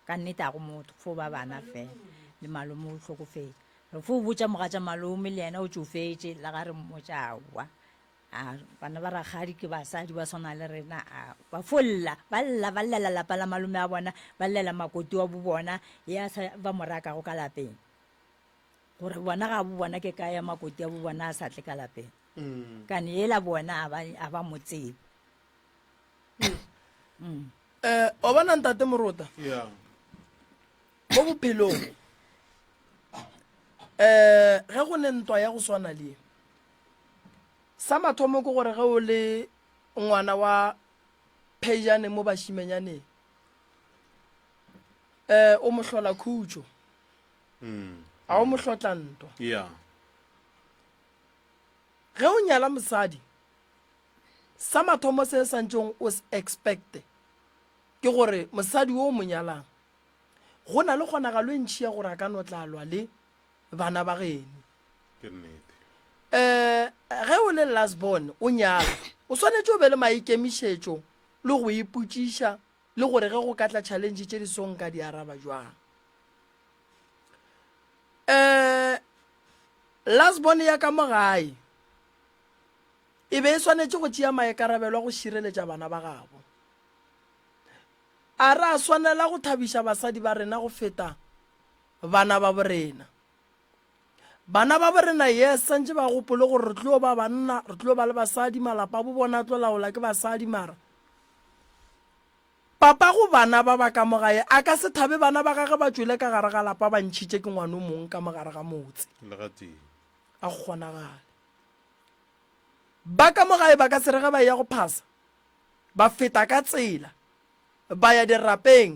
ka nnete a go motho fo ba bana fela le malome o hlokofetse re fo botša mogatša malome le yena o tsofetse la ga re mmotšawa bana ba ragadi ke basadi ba swana le rena ba folla ba llela lapa la malome a bona ba llela makoti wa bo bona ya sa ba moraka go ka lapeng gore bona ga bo bona ke ka ya makoti ya bo bona a sa tle ka lapeng ka ne ela bona a ba motsebe o bona ntate morota ya mo bophelong ge go ne ntwa ya go swana le sa mathomo ke gore ge o le ngwana wa phejane mo bašimenyaneng o mo hlola khutšo a o mohlotla ntwa ya ge o nyala mosadi sa mathomo se santseng o se expecte ke gore mosadi o mo nyalang go na le kgonagalo e ntšhi ya gore a ka no tla lwa le bana ba geno ke nnete ge o le lasbon o nyala o swanetse o be le maikemišetšo le go ipotšiša le gore ge go ka tla challenge tše di song ka di araba jwang lasbon ya ka mo gae e be e swanetse go tšea maekarabelo a go šireletša bana ba gabo a re a swanela go thabiša basadi ba rena go feta bana ba borena bana ba borena yes santse ba gopole gore re tlo ba banna re tlo ba le basadi malapa bo bona tlo laola ke basadi mara papa go bana ba ba ka mogae a ka se thabe bana ba gage ba tswele ka gare ga lapa ba ntšhitše ke ngwane o mongwe ka mogare ga motse le gateng a go kgonagale ba ka mogae ba ka se re ge ba ya go phasa ba feta ka tsela ba ya dirapeng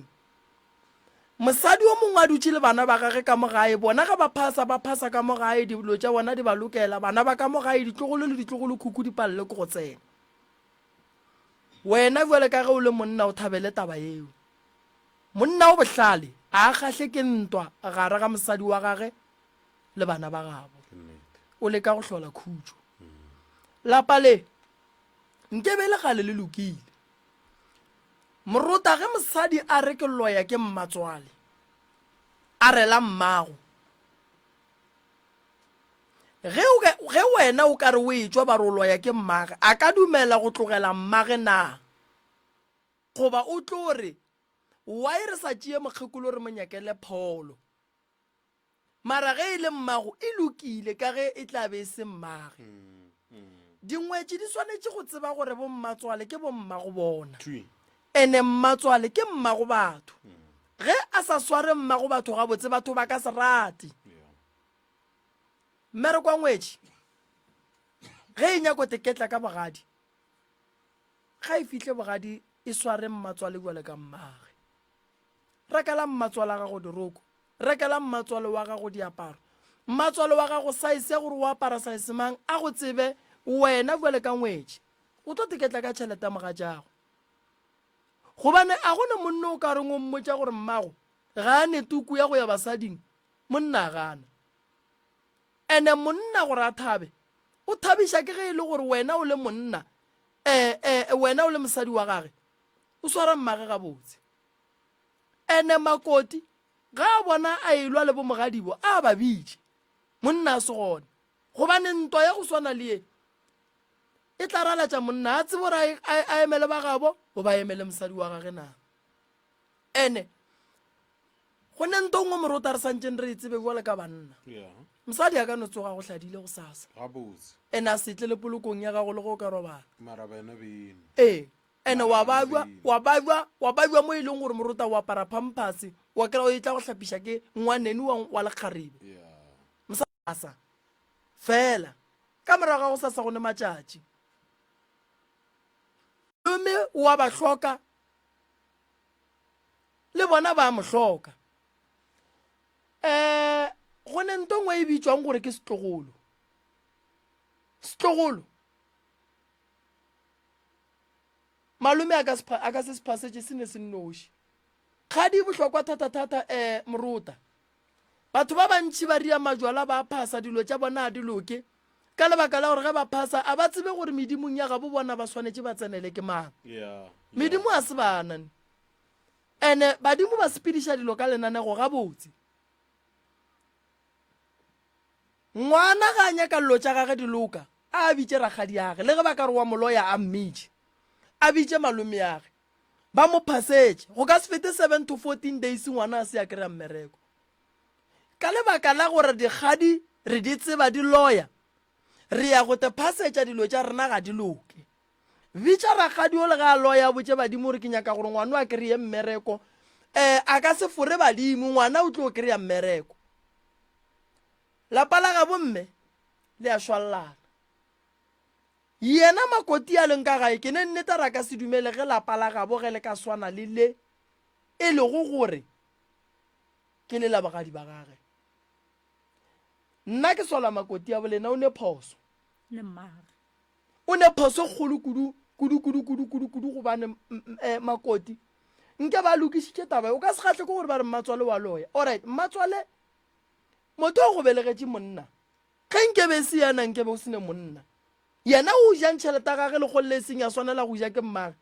mosadi o mongwe a dutse le bana ba gage ka mogae bona ga ba phasa ka mogae dilo tša bona di ba lokela bana ba ka mogae ditlogolo le ditlogolo khuku di palele ko go tsena wena jale ka ge o le monna o thabele taba eo monna o bohlale a kgahle ke ntwa gare ga mosadi wa gage le bana ba gabo ke nnete o le ka go hlola khutšo lapa le nke be le gale le lokile morota ge mosadi a re ke loya ke mmatswale a rela mmago ge wena o ka re o etswa ba re o loya ke mmage a ka dumela go tlogela mmage na goba o tlo re wa e re sa tšee mokgekolo re monyakele pholo mara ge e le mmago e lokile ka ge e tla be e se mmage dingwetši di swanetše go tseba gore bo mmatswale ke bo mmago bona tui ene mmatswale ke mmago batho ge a sa sware mmago batho gabotse batho ba ka se rate mmere kwa ngwetši ge e nyako teketla ka bogadi ga e fihle bogadi e sware mmatswale jale ka mmage rekela mmatswale ga go diroko rekela mmatswale wa gago diaparo mmatswale wa gago saese ya gore o apara saese mang a go tsebe wena jale ka ngwetši o tlo teketla ka tšhelete moga jago gobane a gona monna o ka reng o mmotša gore mmago ga a netuku ya go ya basading monna a gana ene monna gore a thabe o thabiša ke ge e le gore wena o le monna wena o le mosadi wa gage o swara mmage gabotse ene makoti ga a bona a elwa le bomogadibo a ba bitše monna a se gona gobane ntwa ya go swana le ye e tla ralatša monna a tsebe gore a emele ba gabo o ba emele mosadi wa gage na ene go ne nto ngwe morota re santseng re e tsebe jale ka banna ya mosadi a ka no tsoga go hladile go sasa gabotse ene a setle le polokong ya gago le go ka robala mara bena beno ene wa bajwa mo e leng gore morota o apara pampase wa kry-a o e tla go hlapiša ke ngwaneni wa lekgarebe ya mosasa fela ka morago ga go sasa go ne matšatši mme wa ba hloka le bona ba mo hloka go ne nto ngwe e bitswang gore ke setlogolo malome a ka se sephasetše se ne se nnoši ga di bohlokwa thata morota batho ba bantši ba ria majwala ba phasa dilo tša bona a di loke ka lebaka la gore ge ba phasa a ba tsebe gore medimong ya gabo bona ba swanetše ba tsenele ke mang ya medimo a se banane ene badimo ba sepediša dilo ka lenanego gabotse ngwana ga a nyaka llo tša gage di loka a bitše ragadi age le ge ba ka re wa moloya a mmitše a bitše malome age ba mo phasetše go ka se fete 7 to 14 days ngwana a se ya kry-a mmereko ka lebaka la gore dikgadi re di tseba di loya re ya go te phasetša dilo tša rena ga di loke bitša ragadi o le ga a loya botse badimo re ke nyaka gore ngwana a kry-e mmereko a ka se fore badimo ngwana o tlo kry-a mmereko lapa la ga bomme le a šwallana yena makoti a leng ka gae ke ne nnete ra ka se dumele ge lapa la gabo ge le ka swana le le e lego gore ke le la bagadi ba gage nna ke sola makoti ya bolena o ne phoso le mmagwe o ne phoso kgolo kudu gobane makoti nke ba lokišitše taba o ka se kgatle ke gore ba re mmatswale wa loya alright mmatswale motho o go belegetše monna ge nke be se yana nke be o sene monna yena o jang tšhelete ya gage le kgolle e seng ya swanela go ja ke mmage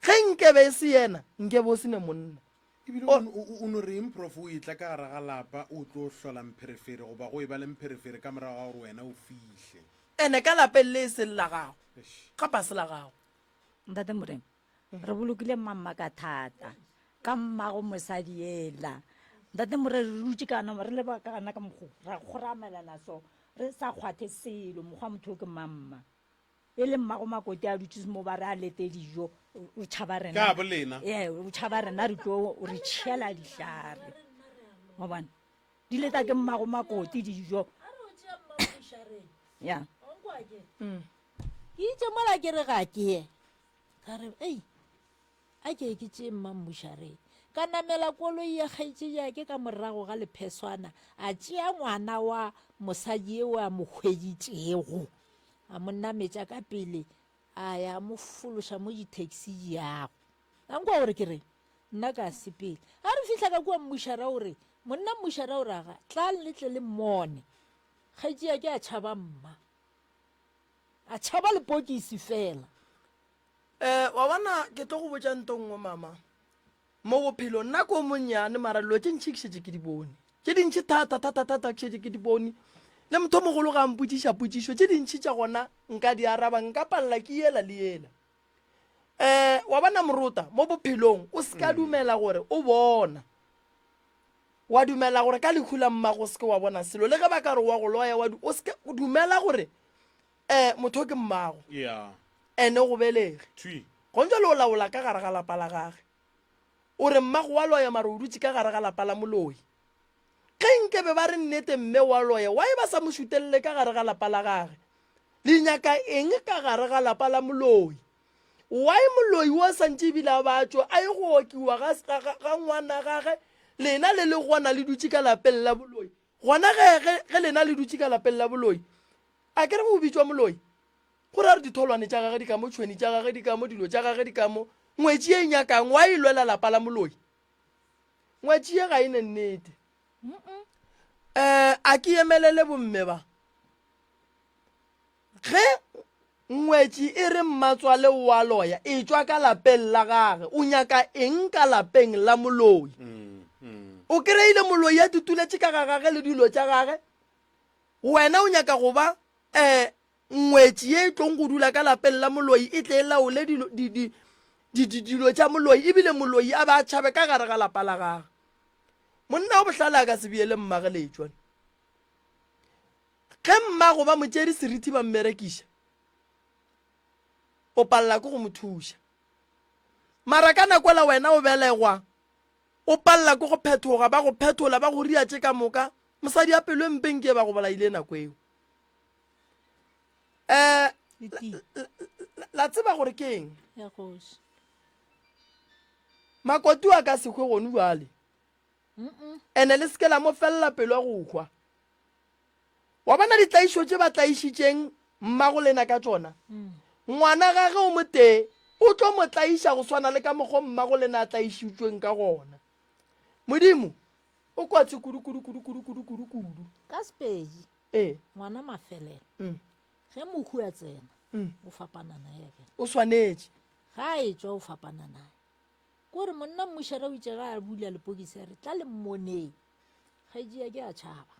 ge nke be se yena nke be o sene monna ebile o no reng prof o etla ka gare ga lapa o tlo hlola mpherefere goba go e ba le mpherefere ka morago ga gore wena o fihle ene ka lapeng le e se lela gago kapa se la gago ntate morena re bolokile mamma ka thata ka mmago mosadi ela ntate more re rutse kana re le ba kana ka mokgo ra goramelana so re sa kgwathe selo mokgwa motho ke mamma e le mmago makoti a dutse mo ba re a lete dijo o tšhaba rena ka bolena o tšhaba rena re tlo re tšhela dihlare wa bona di leta ke mmago makoti dijo ya ke itse mola ke re ga ke ka re ei a ke tše mmammušareng ka namela koloi ya kgaitse jake ka morago ga lepheswana a tšea ngwana wa mosadi eo a mo hweditšego a mo nametša ka pele a ya mo fološa mo di-taxi yago ankwa gore ke re nna ka sepele a re fitlha ka kua mmušara gore monna mmušara gore aga tla letle le mmone kgaitse yake a tšhaba mma a tšhaba lepokisi fela wa bona ke tlo go botsa nto nngwe mama mo bophelo nna ko monnyane mara dilo tše ntšhi ke šetse ke di bone tše dintšhi thata ke šetse ke di bone le motho mogolo ga mpotšiša potšišo tše dintšhi tša gona nka di araba nka palela ke ela le ela wa bona morota mo bophelong o se ka dumela gore o bona wa dumela gore ka lekhula mmago se ke wa bona selo le ge ba ka re wa go loya o se o dumela gore motho ke mmago ene go belege go ntse le o laola ka gare ga lapa la gage o re mmago wa loya mare o dutse ka gare ga lapa la moloi ge nkebe ba re nnete mme wa loya wa e ba sa mo šutelele ka gare ga lapa la gage le nyaka eng ka gare ga lapa la moloi wa e moloi o santse ebile a batšo a ye go okiwa ga ngwana gage lena le gona le dutse ka lapeng la boloi gona ge lena le dutse ka lapeng la boloi a kere mo bitswa moloi go ra re ditholwane tša gage di ka mo tšhweni tša gage di ka mo dilo tša gage di ka mo ngwetši e nyakang wa e lwela lapa la moloi ngwetši ye ga e ne nnete a ke emelele bomme ba ge ngwetši e re mmatswale wa loya e tšwa ka lapeng la gage o nyaka eng ka lapeng la moloi o kry-ile moloi ya tutuletše ka ga gage le dilo tša gage wena o nyaka go ba ngwetši ye e tlong go dula ka lapeng la moloi e tle e laole dilo tša moloi ebile moloi a ba tšhabe ka gare ga lapa la gage monna o bohlale a ka se biele mmage letšwane ge mmago ba motšedi seriti ba mmerekiša o palela ke go mo thuša mara ka nakola wena o belegwa o palela ke go phethoga ba go phethola ba go riatše ka moka mosadi ya pelo empeng ke ba go bolaile nako eo la tseba gore ke eng makoti a ka sekgwe gone jale ene le seke la mo felela pelo ya go hwa wa bona ditlaišo tše ba tlaišitšeng mmago lena ka tšona ngwana gage o mote o tlo mo tlaiša go swana le ka mokgwa mmago lena a tlaišitšweng ka gona modimo o kwatse kudu ka sepedi ngwana mafelelo ge mohu a tsena o fapanana yake o swanetše ga e tswa o fapanana kore monna mmušara o itse ga a bula lepokisi a re tla le mmoneng ga ejea ke a tšhaba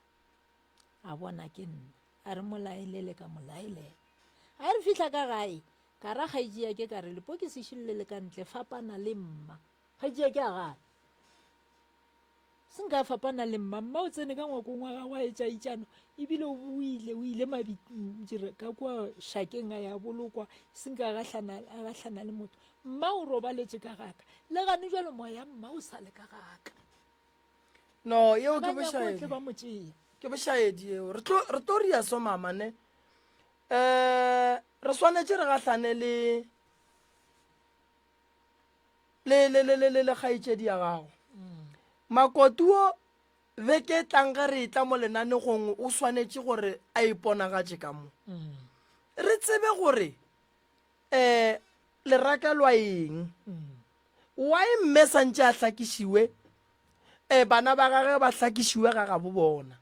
a bona ke nna a re molaelele ka molaelela a re fitlha ka gae ka ra ga ejea ke ka re lepokisi šilele le ka ntle fapana le mma ga ejea ke a gae se nka fapana le mma mma o tsene ka ngwakong wa gago a etša itšano ebile o ile mabitire ka kua šakeng a ya bolokwa se nka agahlana le motho mma o robaletše ka gaka le gane jalo moya mma o sa le ka gaka no yeo ba mo tšea ke bošaedi eo re tlo ria so mamane re swanetše re gahlane le kgaetšedi ya gago makotuo beke tlang ga re tla mo lenanegong o swanetse gore a iponagatše ka mo re tsebe gore leraka lwa eng why mme santse a hlakišiwe bana ba gage ba hlakišiwe ga ga bo bona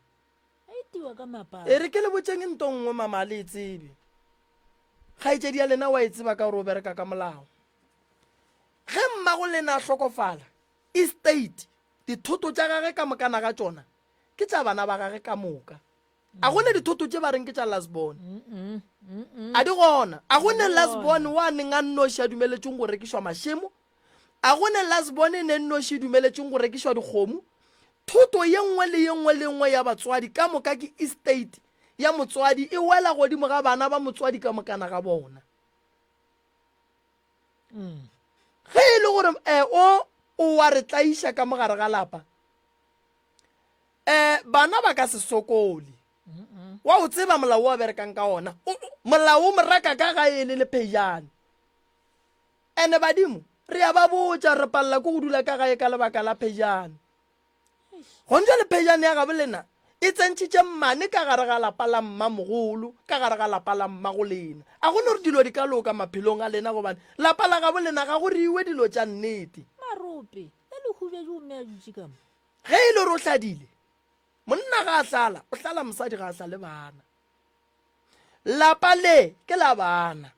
a itiwa ka mapao e re ke le botseng nto nngwe mama le e tsebe kgaitsedi ya lena wa e tseba ka gore o bereka ka molao ge mmago lena a hlokofala estate dithoto tša gage ka mokana ga tšona ke tša bana ba gage ka moka a gone dithoto tše ba reng ke tša lasbon a di gona a gone lasbon wa neng a nnoši a dumeletseng go rekišwa mašemo a gone lasbon e ne nnoši dumeletseng go rekišwa dikgomo thoto ye nngwe le ye nngwe le nngwe ya batswadi ka moka ke estate ya motswadi e wela godimo ga bana ba motswadi ka mokana ga bona ge e le gore o wa re tlaiša ka mogare ga lapa bana ba ka se sokole wa o tseba molao wa berekang ka ona molao o moraka ka ga e le lephejane ene badimo re ya ba botša re palela ko go dula ka gae ka lebaka la phejane gontse lephejane ya gabe lena e tsentšhitše mmane ka gare ga lapa la mmamogolo ka gare ga lapa la mmago lena a gone gore dilo di ka loka maphelong a lena gobane lapa la gabo lena ga go riwe dilo tša nnete marope e le hubedi o mme a dutse ka mo ge e le gore o hladile monna ga a hlala o hlala mosadi ga a hlale bana lapa le ke la bana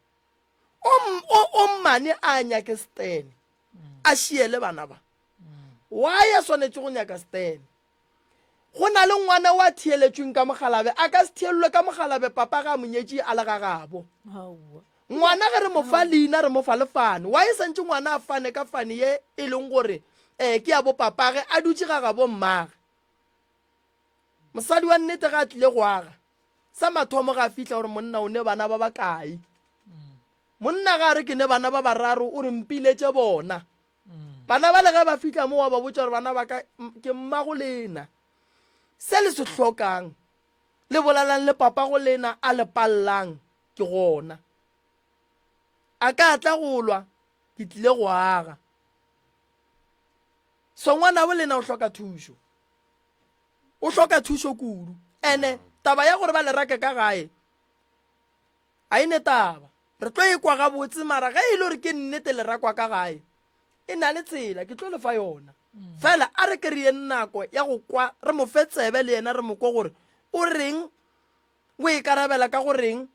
o mmane a nyake stene a šiele bana ba wa ya swanetse go nyaka stene go na le ngwana wa thieletsweng ka mogalabe a ka se thielelwe ka mogalabe papa ga monyetši a le ga gabo ngwana ge re mo fa leina re mo fa lefane wa e santse ngwana a fane ka fane ye e leng gore ke ya bo papage a dutse ga gabo mmage mosadi wa nnete ga a tlile go aga sa mathomo ga a fitlha gore monna o ne bana ba bakae monna ga re ke ne bana ba bararo o re mpiletše bona bana ba le ge ba fitlha mo wa ba botša gore bana ba ka ke mmago lena se le se hlokang le bolalang le papa go lena a le pallang ke gona a ka tla go lwa ke tlile go aga so ngwana bo lena o hloka thušo kudu ene taba ya gore ba le rake ka gae a ine taba re tlo e kwa ga botse mara ge e le gore ke nnete le rakwa ka gae e na le tsela ke tlo le fa yona fela a re ke re ye nako ya go kwa re mo fe tsebe le yena re mo kwa gore o reng o e karabela ka go reng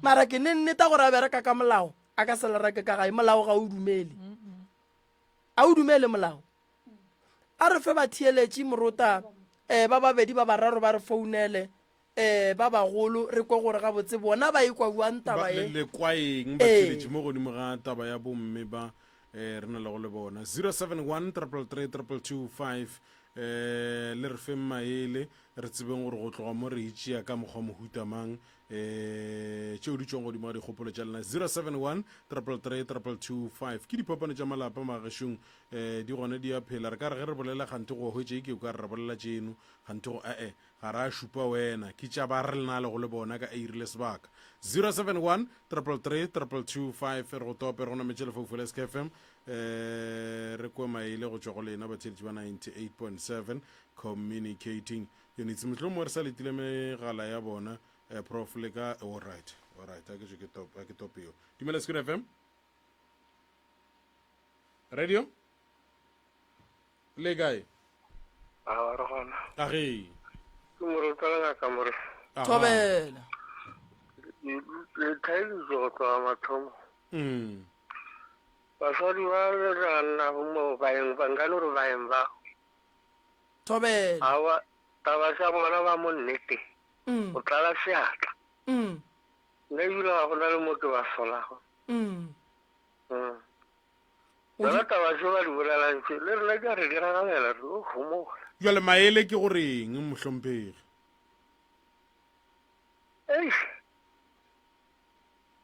mara ke ne nneta gore a bereka ka molao a ka se le rake ka gae molao ga o dumele a o dumele molao a re fe ba thieletše morota ba babedi ba bararo ba re founele ba bagolo re kwa gore ga botse bona ba ikwa buang taba e le kwaeng ba thieletše mo godimo ga taba ya bomme ba re na le go le bona 071 le re feng maele re tsebeng gore go tloga mo re itšea ka mokgwa mohutamang tšeo di tšwang godimo ga dikgopolo tša lena 071 ke dipapano tša malapa magešong di gone di a phela re ka re ge re bolela kgante go hwetše ke o ka re ra bolela tšeno kgante go ga ra šupa wena ke tša ba re lena le go le bona ka eirile sebaka 071 re go tope re go nametše lefaufela skfm re kwe maele go tšwa go lena batheletši ba 98.7 communicating units motlho mo re sa letile megala ya bona prof le ka alright a ke topeo dumela Skun FM radio le gae a re gona a ge ke morutana ka more thobela le thaile go tloga mathomo basadi ba re rana mo baeng ba ngano re baeng ba thobela awa taba sa bona ba mo nnete o tlala seatla nna ebile ga go na le mo ke ba solago bona taba se ba di bolalantse le rena ke re diragalela re o gomoga jale maele ke goreng mohlomphegi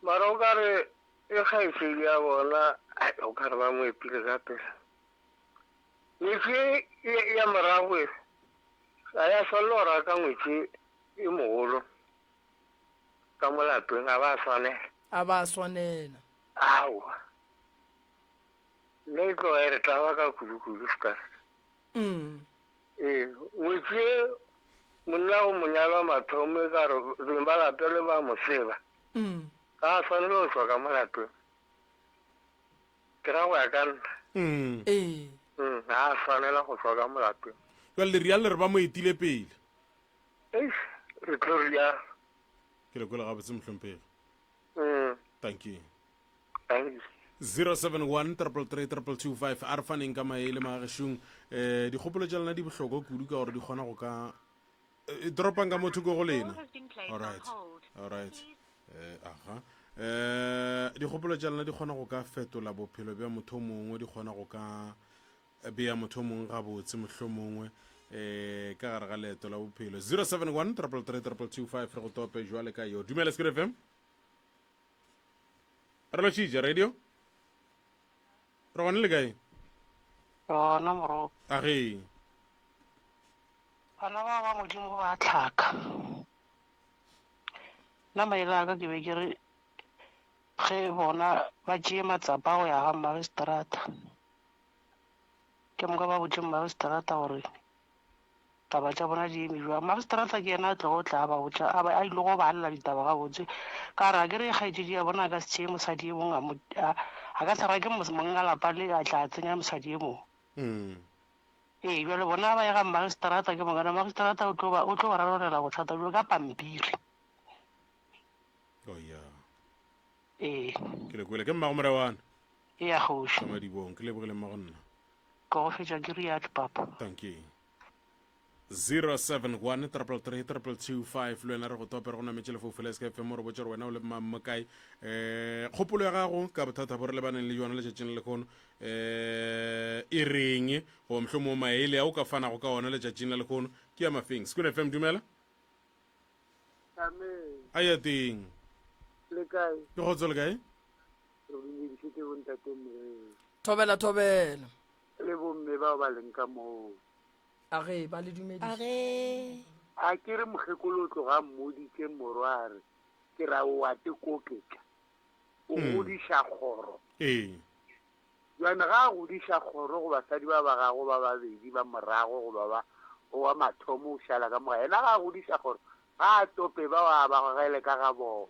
mara o ka re e kgaisedi ya bona o ka re ba mo epile ka pela ngwetse ya morago a ya solora ka ngwetse e mogolo ka mo lapeng a ba swanela aowa nne e tloga e re taba ka kudu-kudu sekare ngwetse monna go monyalwa mathomo e ka re ba lapele ba moseba ka a tshwanele go tswa ka mo lapeng ke ra go ya ka nna ga a tshwanela go tswa ka mo lapeng jale le rialo re ba mo etile pele re tlo rialo ke le kwele gabotse motlhomphegi thank you thank you 071 333 a re faneng ka maele magešong dikgopolo tša lena di bohlokwa kudu ka gore di kgona go ka dropang ka motho ko go lena alright aha dikgopolo tša lena di kgona go ka fetola bophelo bja motho mongwe di kgona go ka bea motho mongwe gabotse mohlho mongwe ka gare ga leeto la bophelo 071 333 re go tope jwale ka yo dumela Skid FM re lo tšija radio re gone le kae yona moro age bana ba modimo ba tlhaka nna maele a ka ke be ke re ge bona ba tšee matsapa go ya ga magistrata ke moka ba botse magistrata gore taba tša bona di eme jwang magistrata ke yena a tlo go tla ba botsa a ile go balela ditaba ga botse ka re a ke re kgaetšedi ya bona a ka se tšee mosadi e mongwe a ka tlhaba ke monga lapa le a tla tsenya mosadi e mongwe jale bona ba ya ga magistrata ke mongana magistrata o tlo ba rarolela bothata jo ka pampiri ke le kwele ke mmagomore wana ya kgoši ka madibong ke lebogile mmagonna ka go fetša ke riat papa thank you 071 333 le wena re go tope re go nametše lefoufele SK FM re botse re wena o le mamme kae kgopolo ya gago ka bothata bo re lebaneng le jona letšatšing le kgono e reng go mohlho mo maele a o ka fanago ka ona letšatšing le kgono ke ya mafeng Skid FM dumela a ya teng le kae ke kgotso le kae thobela le bomme bao ba leng ka moo age ba le dumedise a ke re mokgekolo o tloga mmoditse morware ke ra o a tekoketla o godiša kgoro jane ga a godiša kgoro go basadi ba ba gago ba babedi ba morago go ba wa mathomo o šala ka moga ena ga a godiša kgoro ga a tope ba wa bagagele ka ga bona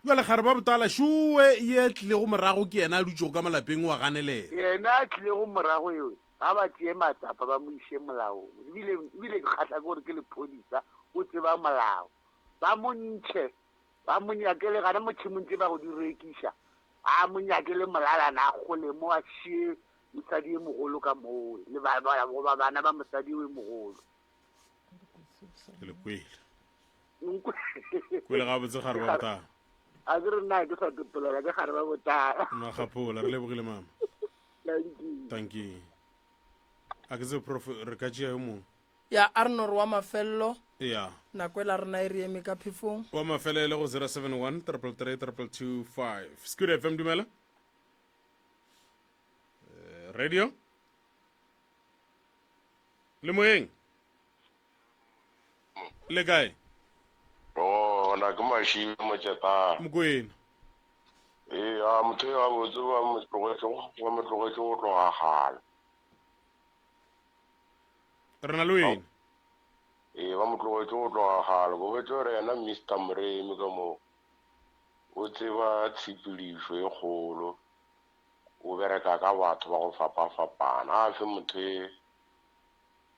jale gare ba botala šoe ye tlile go morago ke yena a dutšego ka malapeng wa ganelela yena a tlile go morago eo ga ba tšee matsapa ba mo iše molaong ebile ke kgatlha ke gore ke lephodisa o tseba molao ba mo ntšhe ba mo nyakele gana motšhimontse ba go di rekiša a mo nyakele molalana a gole mo a šie mosadi e mogolo ka moo le goba bana ba mosadi e mogolo ke le kwele ga botse gare ba botala a ke re nna ke sa topolela ke gare ba botala magaphola re lebogile mama thank you a ke se prof re ka tšea yo mongwe ya arnor wa mafelelo ya nako e la rena e re eme ka phefong wa mafelele go 071 333 Skid FM dumela radio le moeng le kae na ke mašimo motšetana mokwena a motho yo a botse wa mo tlogetse go tloga gale re na le wena ba mo tlogetse go tloga gale go betse gore yena Mr Mremi ka moo o tseba tshepedišo e kgolo o bereka ka batho ba go fapa-fapana a fe motho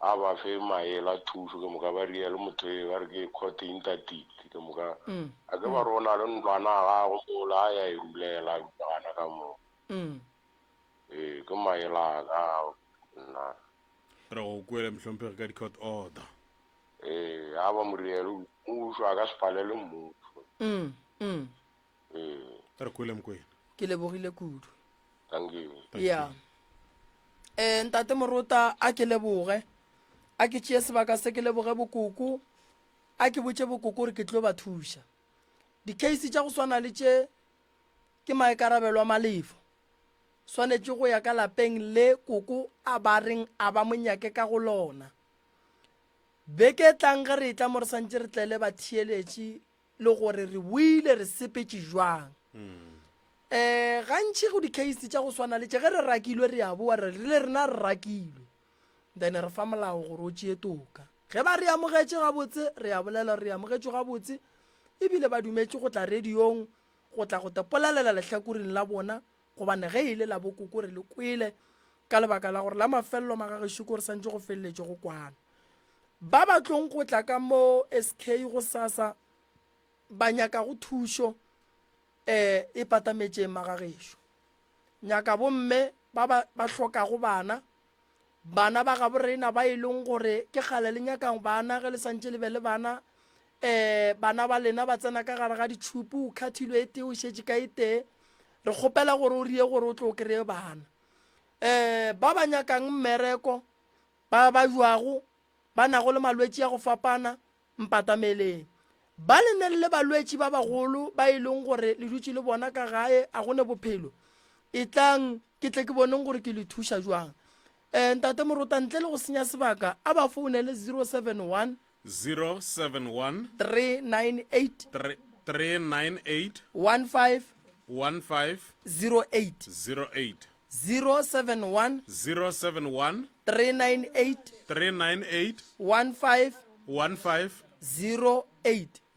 a ba fe maele a thuso ke moka ba riele motho ba re ke court intatite ke moka a ke ba rona le ntlwana a gago mola a ya e rulela bana ka moo ke maele a ka nna re go kwele mohlomphegi ka di-court order a ba moriele uso a ka se palele motho re kwele mokwena ke lebogile kudu thank you ya ntate morota a ke leboge a ke tšee sebaka se ke leboge bokoko a ke botse bokoko gore ke tlo ba thuša di-case tša go swana le tše ke maekarabelo a malefo swanetše go ya ka lapeng le koko a ba reng a ba monyake ka go lona beke tlang ge re e tla mo re santse re tlele ba thieletše le gore re buile re sepetse jwang gantši go di-case tša go swana le tše ge re rakilwe re a boa re le rena re rakilwe then re fa molao gore o tšee toka ge ba re amogetše gabotse re a bolela re amogetše gabotse ebile ba dumetse go tla radiong go tla go tepolelela lehlakoreng la bona gobane ge ile la bokoko re le kwele ka lebaka la gore la mafelelo magagešo ko re santse go feleletse go kwana ba batlong go tla ka mo SK go sasa ba nyaka go thušo e patametšeng magagešo nyaka bomme ba hlokago bana ba ga borena ba e leng gore ke kgale le nyakang bana ge le santse le be le bana bana ba lena ba tsena ka gare ga ditšhupu o khathilwe e tee o šetše ka itee re kgopela gore o rie gore o tlo o kry-e bana ba nyakang mmereko ba jwago ba nago le malwetši ya go fapana mpatameleng ba lene le balwetši ba bagolo ba e leng gore le dutše le bona ka gae a gone bophelo e tlang ke tle ke boneng gore ke le thuša jwang ntate morota ntle le go senya sebaka a ba founele 071 398 15 08 071 398 15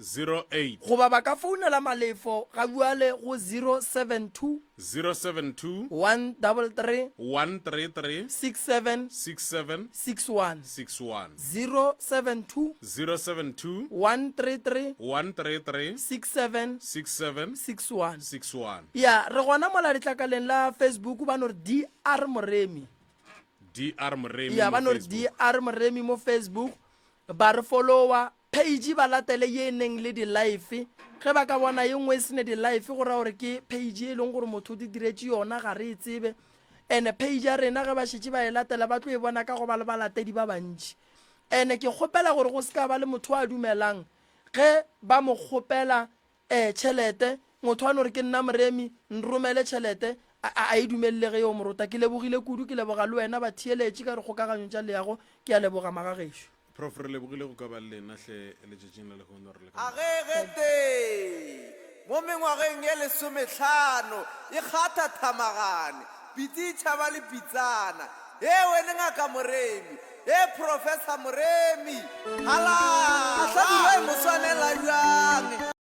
08 goba ba ka founela malefo ga buale go 072 133 67 61 072 133 67 61 ya re gona mola ditlakaleng la Facebook ba no re DR Moremi ya ba no re DR Moremi mo Facebook ba re followa page ba latele ye neng le di live ge ba ka bona ye nngwe sene di live go ra gore ke page e leng gore motho di diretse yona ga re tsebe ene page ya rena ge ba šetše ba e latela ba tlo e bona ka go ba le balatedi ba bantši ene ke kgopela gore go seka ba le motho a dumelang ge ba mo kgopela tšhelete motho a no re ke nna Moremi nromele tšhelete a e dumelele ge yo morota ke lebogile kudu ke leboga le wena ba thieletše ka re kgokaganyo tša leago ke a leboga magagešo prof re lebogile go ka ba le nna hle letšatšing la lekgono re le a gegete mo mengwageng ye 15 e kgatha thamagane pititšha ba le pitsana e wene ngaka Moremi e professor Moremi hala a hlabile mo swanela jwa